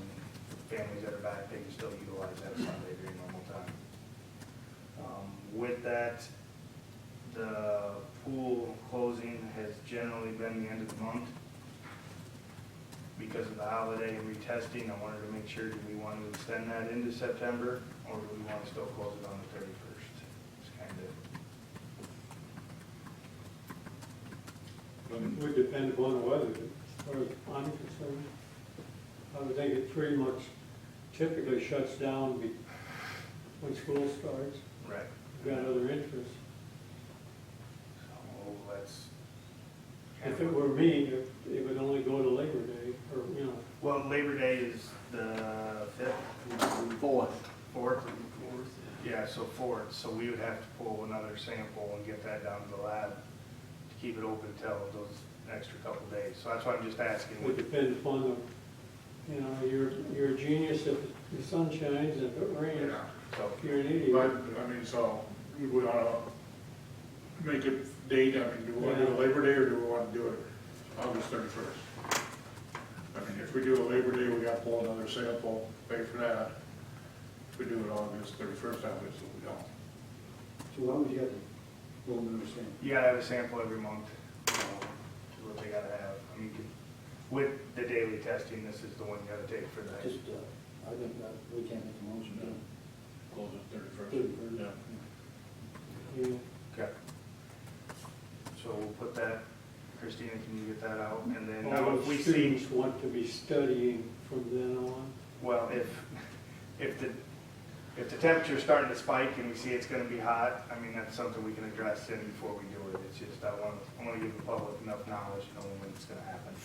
families that are back, they can still utilize that Sunday during normal time. With that, the pool closing has generally been the end of the month. Because of the holiday and retesting, I wanted to make sure, do we want to extend that into September, or do we want to still close it on the 31st? It's kind of, It would depend upon the weather, as far as I'm concerned. I would think it pretty much typically shuts down when school starts. right. We've got other interests. So let's. If it were me, it would only go to Labor Day, or, you know. Well, Labor Day is the 5th? 4th? Yeah, so 4th, so we would have to pull another sample and get that down to the lab to keep it open till those extra couple days. So that's why I'm just asking. It would depend upon the, you know, you're a genius if the sun shines, if it rains, So, you're an idiot. But, I mean, so, we would make a date, I mean, do we want to do a Labor Day, or do we want to do it August 31st? I mean, if we do a Labor Day, we got to pull another sample, pay for that. If we do it August 31st, obviously we don't. So why would you have to pull another sample? you gotta have a sample every month, is what they gotta have. I mean, with the daily testing, this is the one you gotta take for that. Just, I think that we can't make a motion to Close it 31st. 31st. Yeah. Yeah. Okay. So we'll put that, Christina, can you get that out? And then All now if those we see, students want to be studying from then on. well, if the temperature's starting to spike and we see it's gonna be hot, I mean, that's something we can address in before we do it. It's just, I wanna give the public enough knowledge to know when it's gonna happen.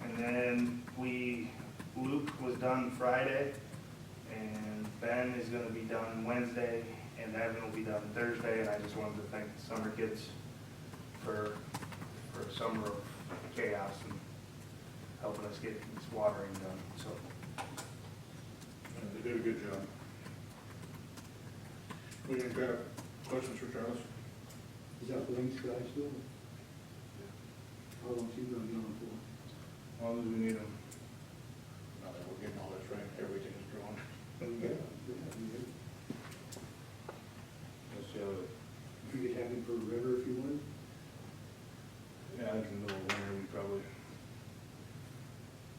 And then Luke was done Friday, and Ben is gonna be done Wednesday, and Evan will be done Thursday, and I just wanted to thank the summer kids for a summer of chaos and helping us get this watering done, so. They did a good job. We got questions for Charles? Is that the links guy still? How long you gonna be on for? As long as we need them. Now that we're getting all this rain, everything is growing. Let's see how You could have him for a river if you would. yeah, I think in the middle of winter, we probably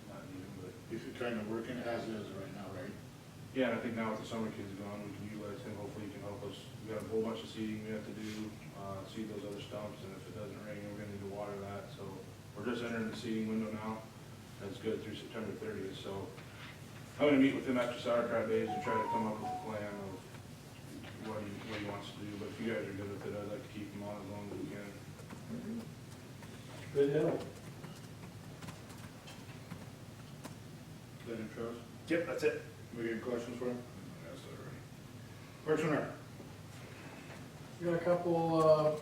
not need them, but. He's kind of working as is right now, right? Yeah, and I think now with the summer kids gone, we can utilize him, hopefully he can help us. We got a whole bunch of seeding we have to do, seed those other stumps, and if it doesn't rain, we're gonna need to water that, so we're just entering the seeding window now. That's good through September 30th, so I'm gonna meet with him after sauerkraut days to try to come up with a plan of what he wants to do, but if you guys are good with it, I'd like to keep him on as long as we can. Good help. Is that it, Charles? Yep, that's it. We got questions for him? Yes, sir. Parks and Rec. We got a couple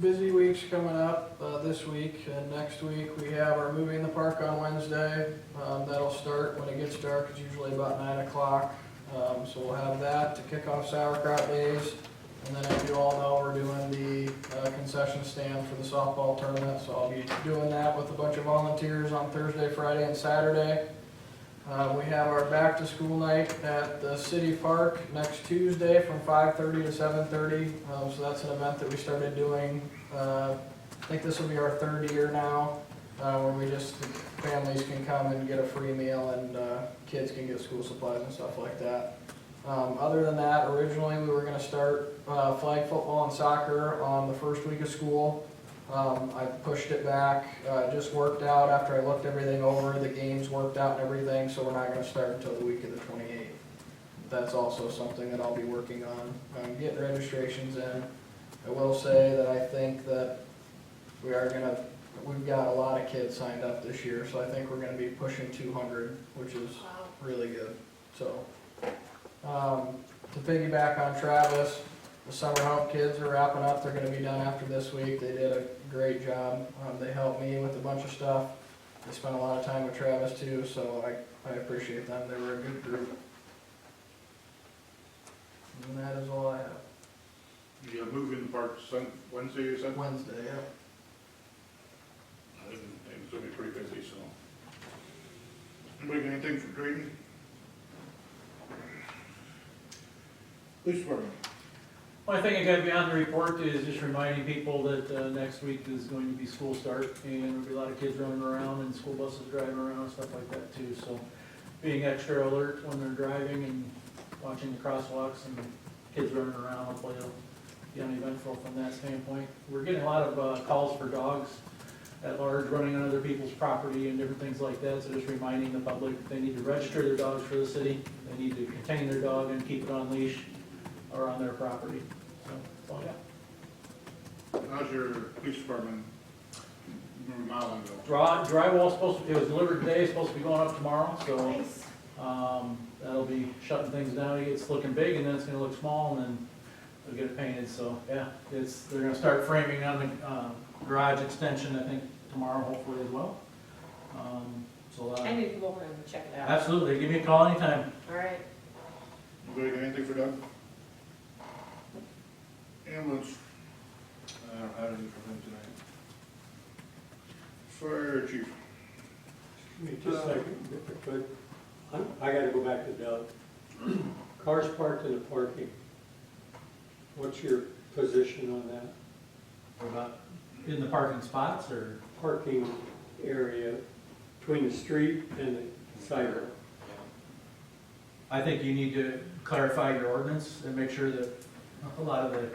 busy weeks coming up, this week and next week. We have our movie in the park on Wednesday. That'll start when it gets dark, it's usually about 9 o'clock. So we'll have that to kick off sauerkraut days. And then as you all know, we're doing the concession stand for the softball tournament. So I'll be doing that with a bunch of volunteers on Thursday, Friday, and Saturday. We have our back to school night at the city park next Tuesday from 5:30 to 7:30. So that's an event that we started doing, I think this will be our third year now, where we just, families can come and get a free meal and kids can get school supplies and stuff like that. Other than that, originally we were gonna start flag football and soccer on the first week of school. I pushed it back, it just worked out after I looked everything over, the games worked out and everything, so we're not gonna start until the week of the 28th. That's also something that I'll be working on, getting registrations in. I will say that I think that we've got a lot of kids signed up this year, so I think we're gonna be pushing 200, which is really good, so. To piggyback on Travis, the summer help kids are wrapping up, they're gonna be done after this week, they did a great job. They helped me with a bunch of stuff, they spent a lot of time with Travis too, so I appreciate them, they were a good group. And that is all I have. You have movie in the park Wednesday, you said? Wednesday, yeah. It's gonna be pretty busy, so. Anybody got anything for Drayton? Police department. Only thing I got beyond the report is just reminding people that next week is going to be school start, and there'll be a lot of kids running around and school buses driving around and stuff like that too. So being extra alert when they're driving and watching the crosswalks and kids running around, hopefully it'll be uneventful from that standpoint. We're getting a lot of calls for dogs at large running on other people's property and different things like that. So just reminding the public they need to register their dogs for the city. They need to contain their dog and keep it on leash or on their property. So that's all I got. How's your police department remodeling go? Drywall's supposed to, it was delivered today, it's supposed to be going up tomorrow, so, Nice. that'll be shutting things down. It's looking big and then it's gonna look small and then they'll get it painted, so, yeah. They're gonna start framing on the, garage extension, I think, tomorrow, hopefully as well. I need to go over and check it out. Absolutely, give me a call anytime. All right. Anybody got anything for Doug? Ambulance, I don't have any for them tonight. fire chief. Give me just a second, if I could. I gotta go back to Doug. Cars parked in the parking. What's your position on that? What about in the parking spots or? Parking area between the street and the sidewalk? I think you need to clarify your ordinance and make sure that a lot of the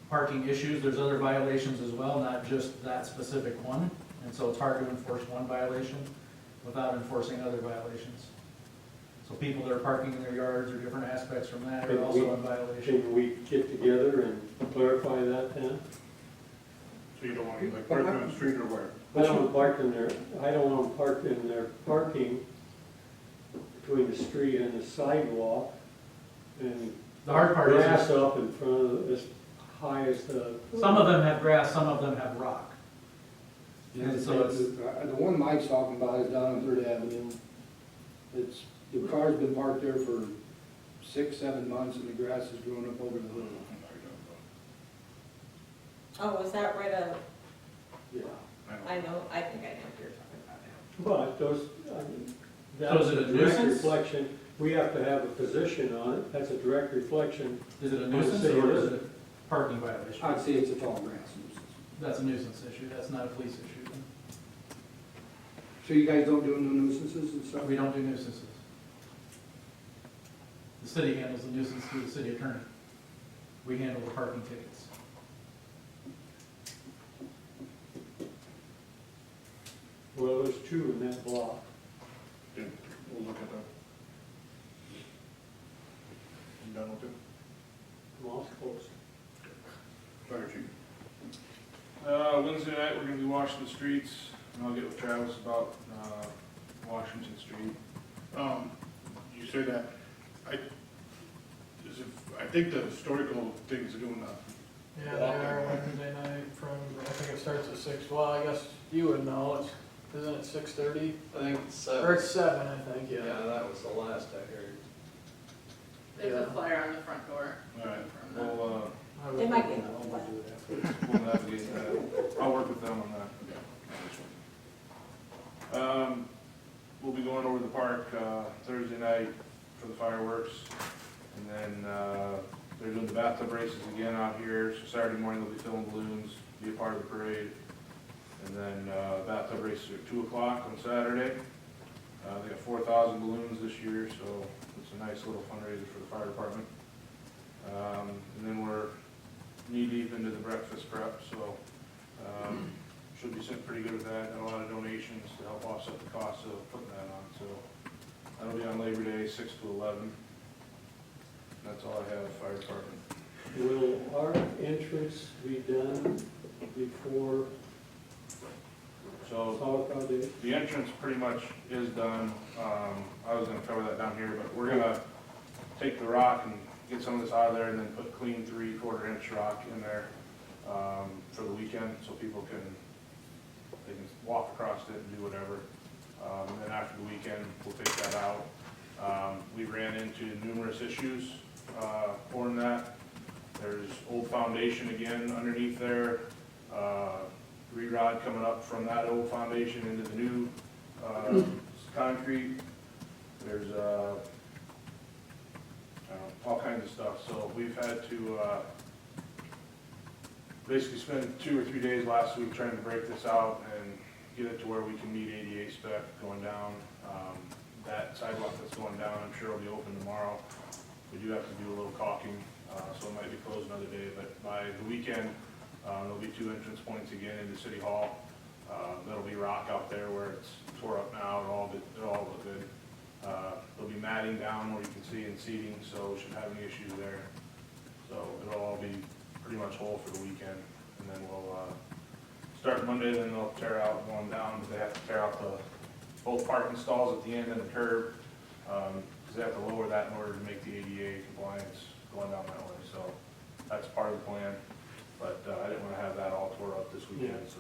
parking issues, there's other violations as well, not just that specific one. And so it's hard to enforce one violation without enforcing other violations. So people that are parking in their yards or different aspects from that are also in violation. Can we get together and clarify that then? So you don't want to like park on the street or where? I don't want them parked in their parking between the street and the sidewalk and The hard part is, grass up in front of, as high as the. some of them have grass, some of them have rock. And so it's, The one Mike's talking about is down on Third Avenue. The car's been parked there for 6-7 months and the grass has grown up over the hood. Oh, was that right up? Yeah. I think I know what you're talking about now. But those, I mean, So is it a that's direct nuisance? reflection. We have to have a position on it. That's a direct reflection. is it a nuisance or is it a parking violation? I'd say it's a tall grass nuisance. That's a nuisance issue, that's not a police issue. So you guys don't do no nuisances and stuff? We don't do nuisances. The city handles the nuisance through the city attorney. We handle the parking tickets. Well, there's two in that block. Yeah, we'll look at that. You done with it? Mall's closed. Fire chief. Wednesday night, we're gonna be washing the streets, and I'll get with Travis about, Washington Street. You say that, I think the historical things are doing Yeah, they are Wednesday night from, I think it starts at 6, well, I guess you would know, isn't it 6:30? I think it's Or 7. it's 7, I think, Yeah, yeah. that was the last I heard. There's a Yeah. flyer on the front door. All right, From them. well, They might be. we'll navigate that. I'll work with them on that. We'll be going over to the park, Thursday night for the fireworks. And then, they're doing the bathtub races again out here, so Saturday morning they'll be filling balloons, be a part of the parade. And then, bathtub races are at 2 o'clock on Saturday. They got 4,000 balloons this year, so it's a nice little fundraiser for the fire department. And then we're knee-deep into the breakfast prep, so, should be sitting pretty good with that. Got a lot of donations to help offset the cost of putting that on, so that'll be on Labor Day, 6 to 11. That's all I have, fire department. Will our entrance be done before So sauerkraut day? the entrance pretty much is done. I was gonna cover that down here, but we're gonna take the rock and get some of this out of there and then put clean 3/4 inch rock in there, for the weekend, so people they can walk across it and do whatever. And then after the weekend, we'll take that out. We ran into numerous issues, pouring that. There's old foundation again underneath there, re-rod coming up from that old foundation into the new, concrete. There's, I don't know, all kinds of stuff, so we've had to, basically spend 2 or 3 days last week trying to break this out and get it to where we can meet ADA spec going down. That sidewalk that's going down, I'm sure will be open tomorrow. We do have to do a little caulking, so it might be closed another day, but by the weekend, there'll be 2 entrance points again into City Hall. There'll be rock out there where it's tore up now, it'll all look good. There'll be matting down where you can see and seating, so we shouldn't have any issues there. So it'll all be pretty much whole for the weekend, and then we'll, start Monday, then they'll tear out going down, but they have to tear out both parking stalls at the end and the curb, because they have to lower that in order to make the ADA compliance going down that way, so that's part of the plan. But, I didn't wanna have that all tore up this weekend, so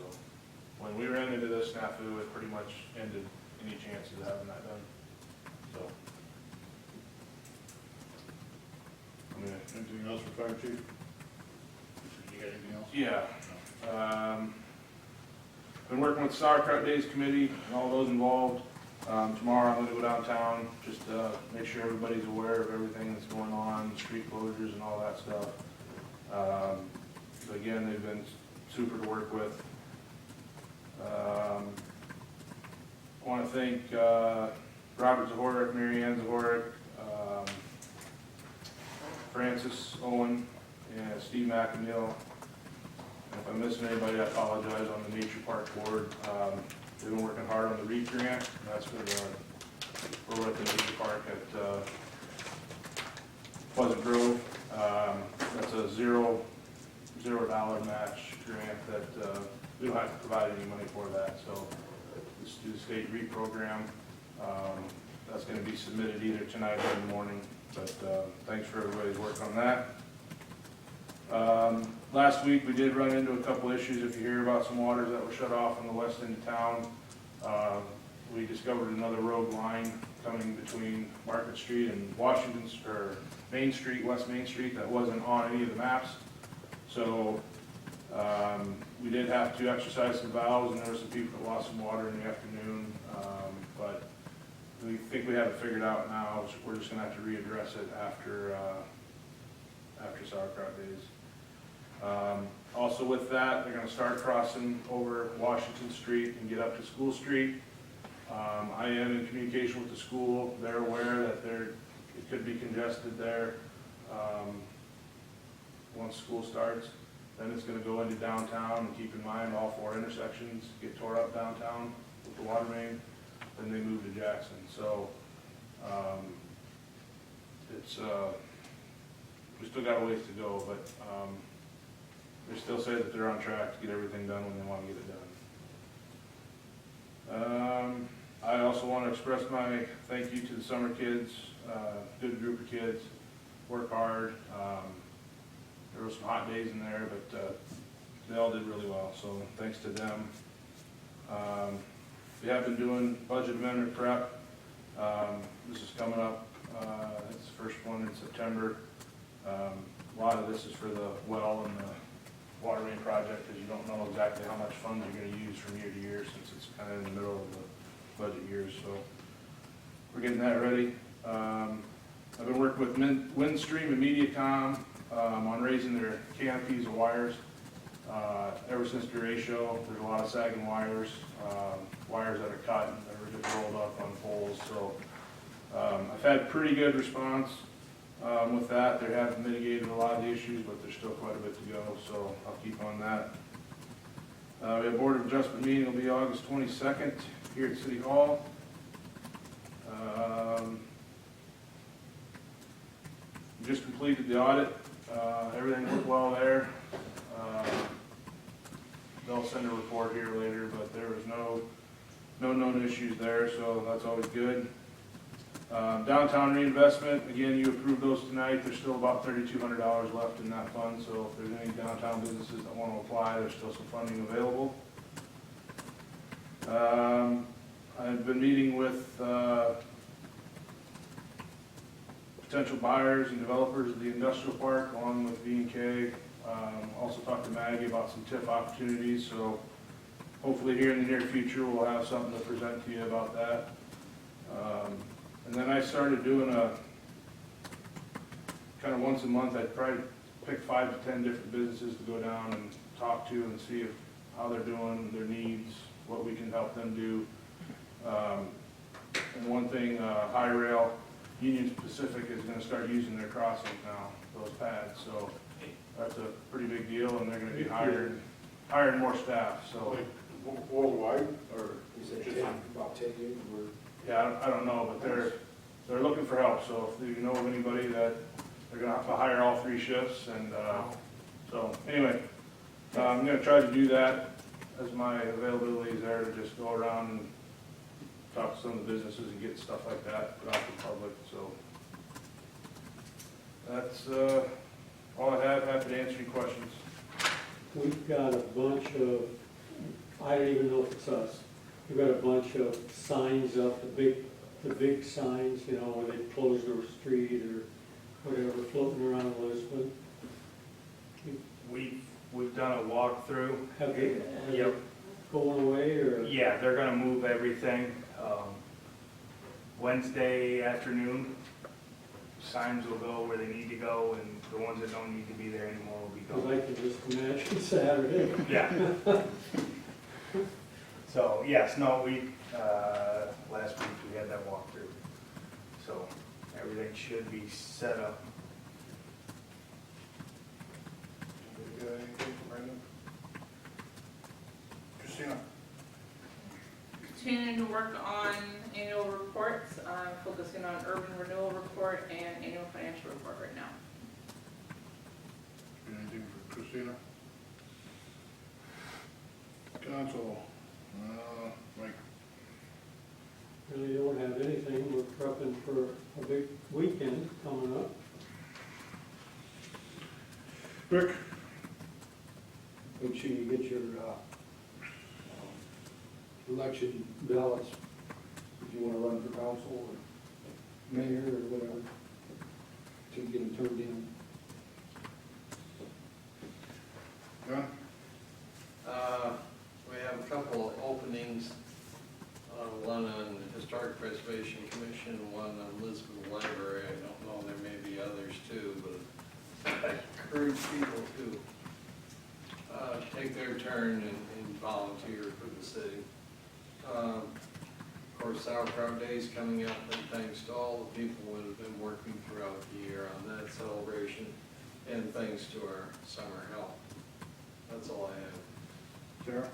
when we ran into this snafu, it pretty much ended any chances of having that done, so. Anything else for fire chief? You got anything else? Yeah. Been working with the Sauerkraut Days Committee and all those involved. Tomorrow I'm gonna go downtown, just make sure everybody's aware of everything that's going on, street closures and all that stuff. So again, they've been super to work with. Want to thank Robert Zahorik, Mary Ann Zahorik, Francis Owen, and Steve McAneal. And if I'm missing anybody, I apologize, on the Nature Park Board. They've been working hard on the REAP grant, and that's for we're at the Nature Park at Pleasant Grove. That's a $0 match grant that we don't have to provide any money for that. So it's through the state REAP program. That's going to be submitted either tonight or in the morning. But thanks for everybody's work on that. Last week we did run into a couple issues. If you hear about some waters that were shut off on the west end of town, we discovered another road line coming between Market Street and Washington, or Main Street, West Main Street, that wasn't on any of the maps. So we did have to exercise some valves, and there were some people that lost some water in the afternoon. But we think we have it figured out now. We're just gonna have to readdress it after Sauerkraut Days. Also with that, they're gonna start crossing over Washington Street and get up to School Street. I am in communication with the school. They're aware that it could be congested there once school starts. Then it's gonna go into downtown, and keep in mind all 4 intersections get tore up downtown with the water main. Then they move to Jackson. So we still got a ways to go, but they still say that they're on track to get everything done when they want to get it done. I also want to express my thank you to the summer kids, good group of kids, work hard. there were some hot days in there, but they all did really well, so thanks to them. We have been doing budget amendment prep. This is coming up, it's the first one in September. A lot of this is for the well and the water main project, because you don't know exactly how much funds you're gonna use from year to year, since it's kind of in the middle of the budget year, so we're getting that ready. I've been working with Windstream and MediaCom on raising their canopies of wires. Ever since the ratio, there's a lot of sagging wires, wires that are cut and that are just rolled up on poles. So I've had pretty good response with that. They have mitigated a lot of the issues, but there's still quite a bit to go, so I'll keep on that. We have Board of Adjustment meeting will be August 22nd here at City Hall. We just completed the audit. Everything went well there. They'll send a report here later, but there was no known issues there, so that's always good. Downtown Reinvestment, again, you approved those tonight. There's still about $3,200 left in that fund, so if there's any downtown businesses that want to apply, there's still some funding available. I've been meeting with potential buyers and developers of the industrial park, along with V&K. Also talked to Maggie about some TIF opportunities, so hopefully here in the near future we'll have something to present to you about that. And then I started doing a kind of once a month, I'd probably pick 5 to 10 different businesses to go down and talk to and see how they're doing, their needs, what we can help them do. And one thing, High Rail, Union Pacific is going to start using their crossings now, those pads, so that's a pretty big deal, and they're going to be hiring more staff, so. Worldwide, or Is it just about 10 years? Yeah, I don't know, but they're looking for help, so if you know of anybody that, they're going to have to hire all 3 shifts, and so, anyway, I'm going to try to do that as my availability is there, to just go around and talk to some of the businesses and get stuff like that put out to the public, so. That's all I have. Happy to answer any questions. We've got a bunch of, I don't even know if it's us, we've got a bunch of signs up, the big signs, you know, where they close their street or whatever, floating around Lisbon. We've done a walkthrough. Have they Yep. going away, or? Yeah, they're gonna move everything. Wednesday afternoon, signs will go where they need to go, and the ones that don't need to be there anymore will be Because gone. I can just imagine Saturday. Yeah. So, yes, no, last week we had that walkthrough. So, everything should be set up. you got anything, Brandon? Christina? Continuing to work on annual reports, focusing on urban renewal report and annual financial report right now. Anything for Christina? Council, Mike? Really don't have anything, we're prepping for a big weekend coming up. Rick? Make sure you get your election ballots, if you want to run for council or mayor or whatever, to get them turned in. John? We have a couple of openings, one on the Historic Preservation Commission, one on Lisbon Library. I don't know, there may be others too, but I encourage people to take their turn and volunteer for the city. Of course, Sauerkraut Day is coming up, and thanks to all the people that have been working throughout the year on that celebration, and thanks to our summer help. That's all I have. Sarah?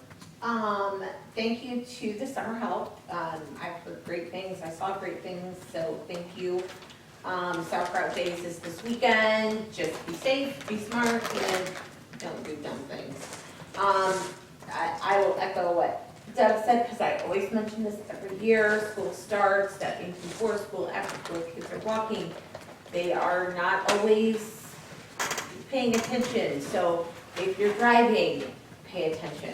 Thank you to the summer help. I've heard great things, I saw great things, so thank you. Sauerkraut Days is this weekend, just be safe, be smart, and don't do dumb things. I will echo what Deb said, because I always mention this every year. School starts, that means before school, after school, kids are walking. They are not always paying attention, so if you're driving, pay attention.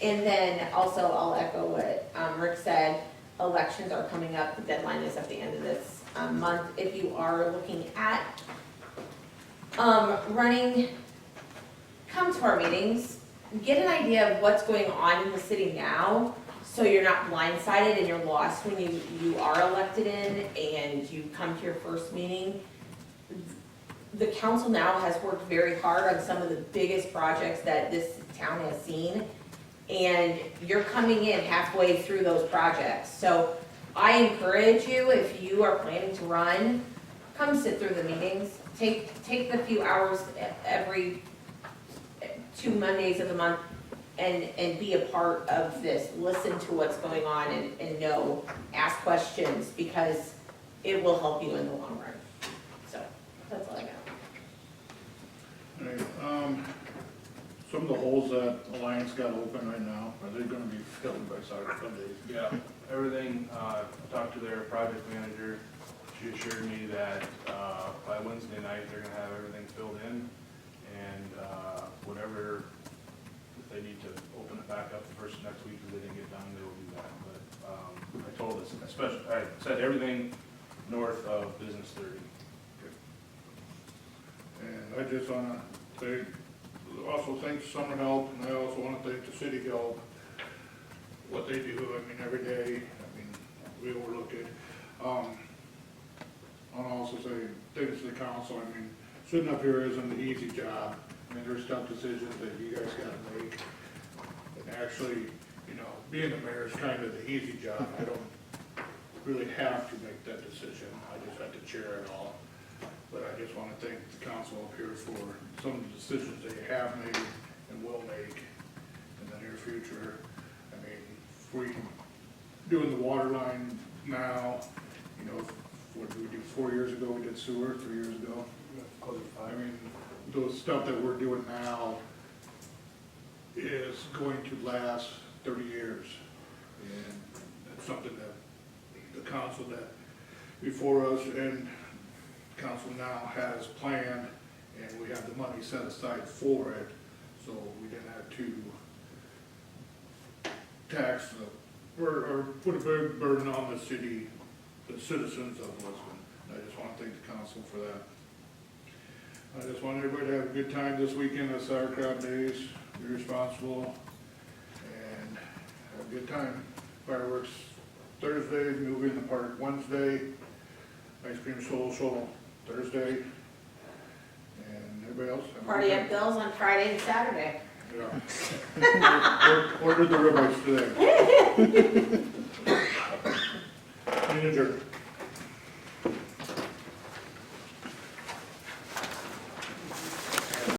And then also, I'll echo what Rick said, elections are coming up, the deadline is at the end of this month. If you are looking at running, come to our meetings, get an idea of what's going on in the city now, so you're not blindsided and you're lost when you are elected in and you come to your first meeting. The council now has worked very hard on some of the biggest projects that this town has seen, and you're coming in halfway through those projects. So I encourage you, if you are planning to run, come sit through the meetings. Take the few hours every 2 Mondays of the month and be a part of this. Listen to what's going on and know, ask questions, because it will help you in the long run. So, that's all I got. Hey, some of the holes that Alliance got open right now, are they gonna be filled by Sundays? Yeah, everything, I talked to their project manager, she assured me that, by Wednesday night, they're gonna have everything filled in, and, whatever, if they need to open it back up the first next week, if they didn't get done, they will do that, but, I told us, especially, I said everything north of Business 30. And I just wanna say, also thank Summer Help, and I also wanna thank the City Help, what they do, I mean, every day, I mean, we overlook it. I wanna also say, thanks to the council, I mean, sitting up here isn't an easy job. I mean, there's tough decisions that you guys gotta make. And actually, you know, being the mayor is kind of the easy job. I don't really have to make that decision. I just have to chair it all. But I just wanna thank the council up here for some of the decisions they have made and will make in the near future. I mean, if we doing the water line now, you know, what did we do 4 years ago? We did sewer 3 years ago. I mean, those stuff that we're doing now is going to last 30 years. And that's something that the council that before us and council now has planned, and we have the money set aside for it, so we didn't have to tax or put a big burden on the city, the citizens of Lisbon. I just want to thank the council for that. I just want everybody to have a good time this weekend at Sauerkraut Days, be responsible, and have a good time. Fireworks Thursday, movie in the park Wednesday, ice cream social Thursday, and everybody else. have a Party good at Bill's on Friday and Saturday. time. Yeah. Ordered the ribeyes today. Manager.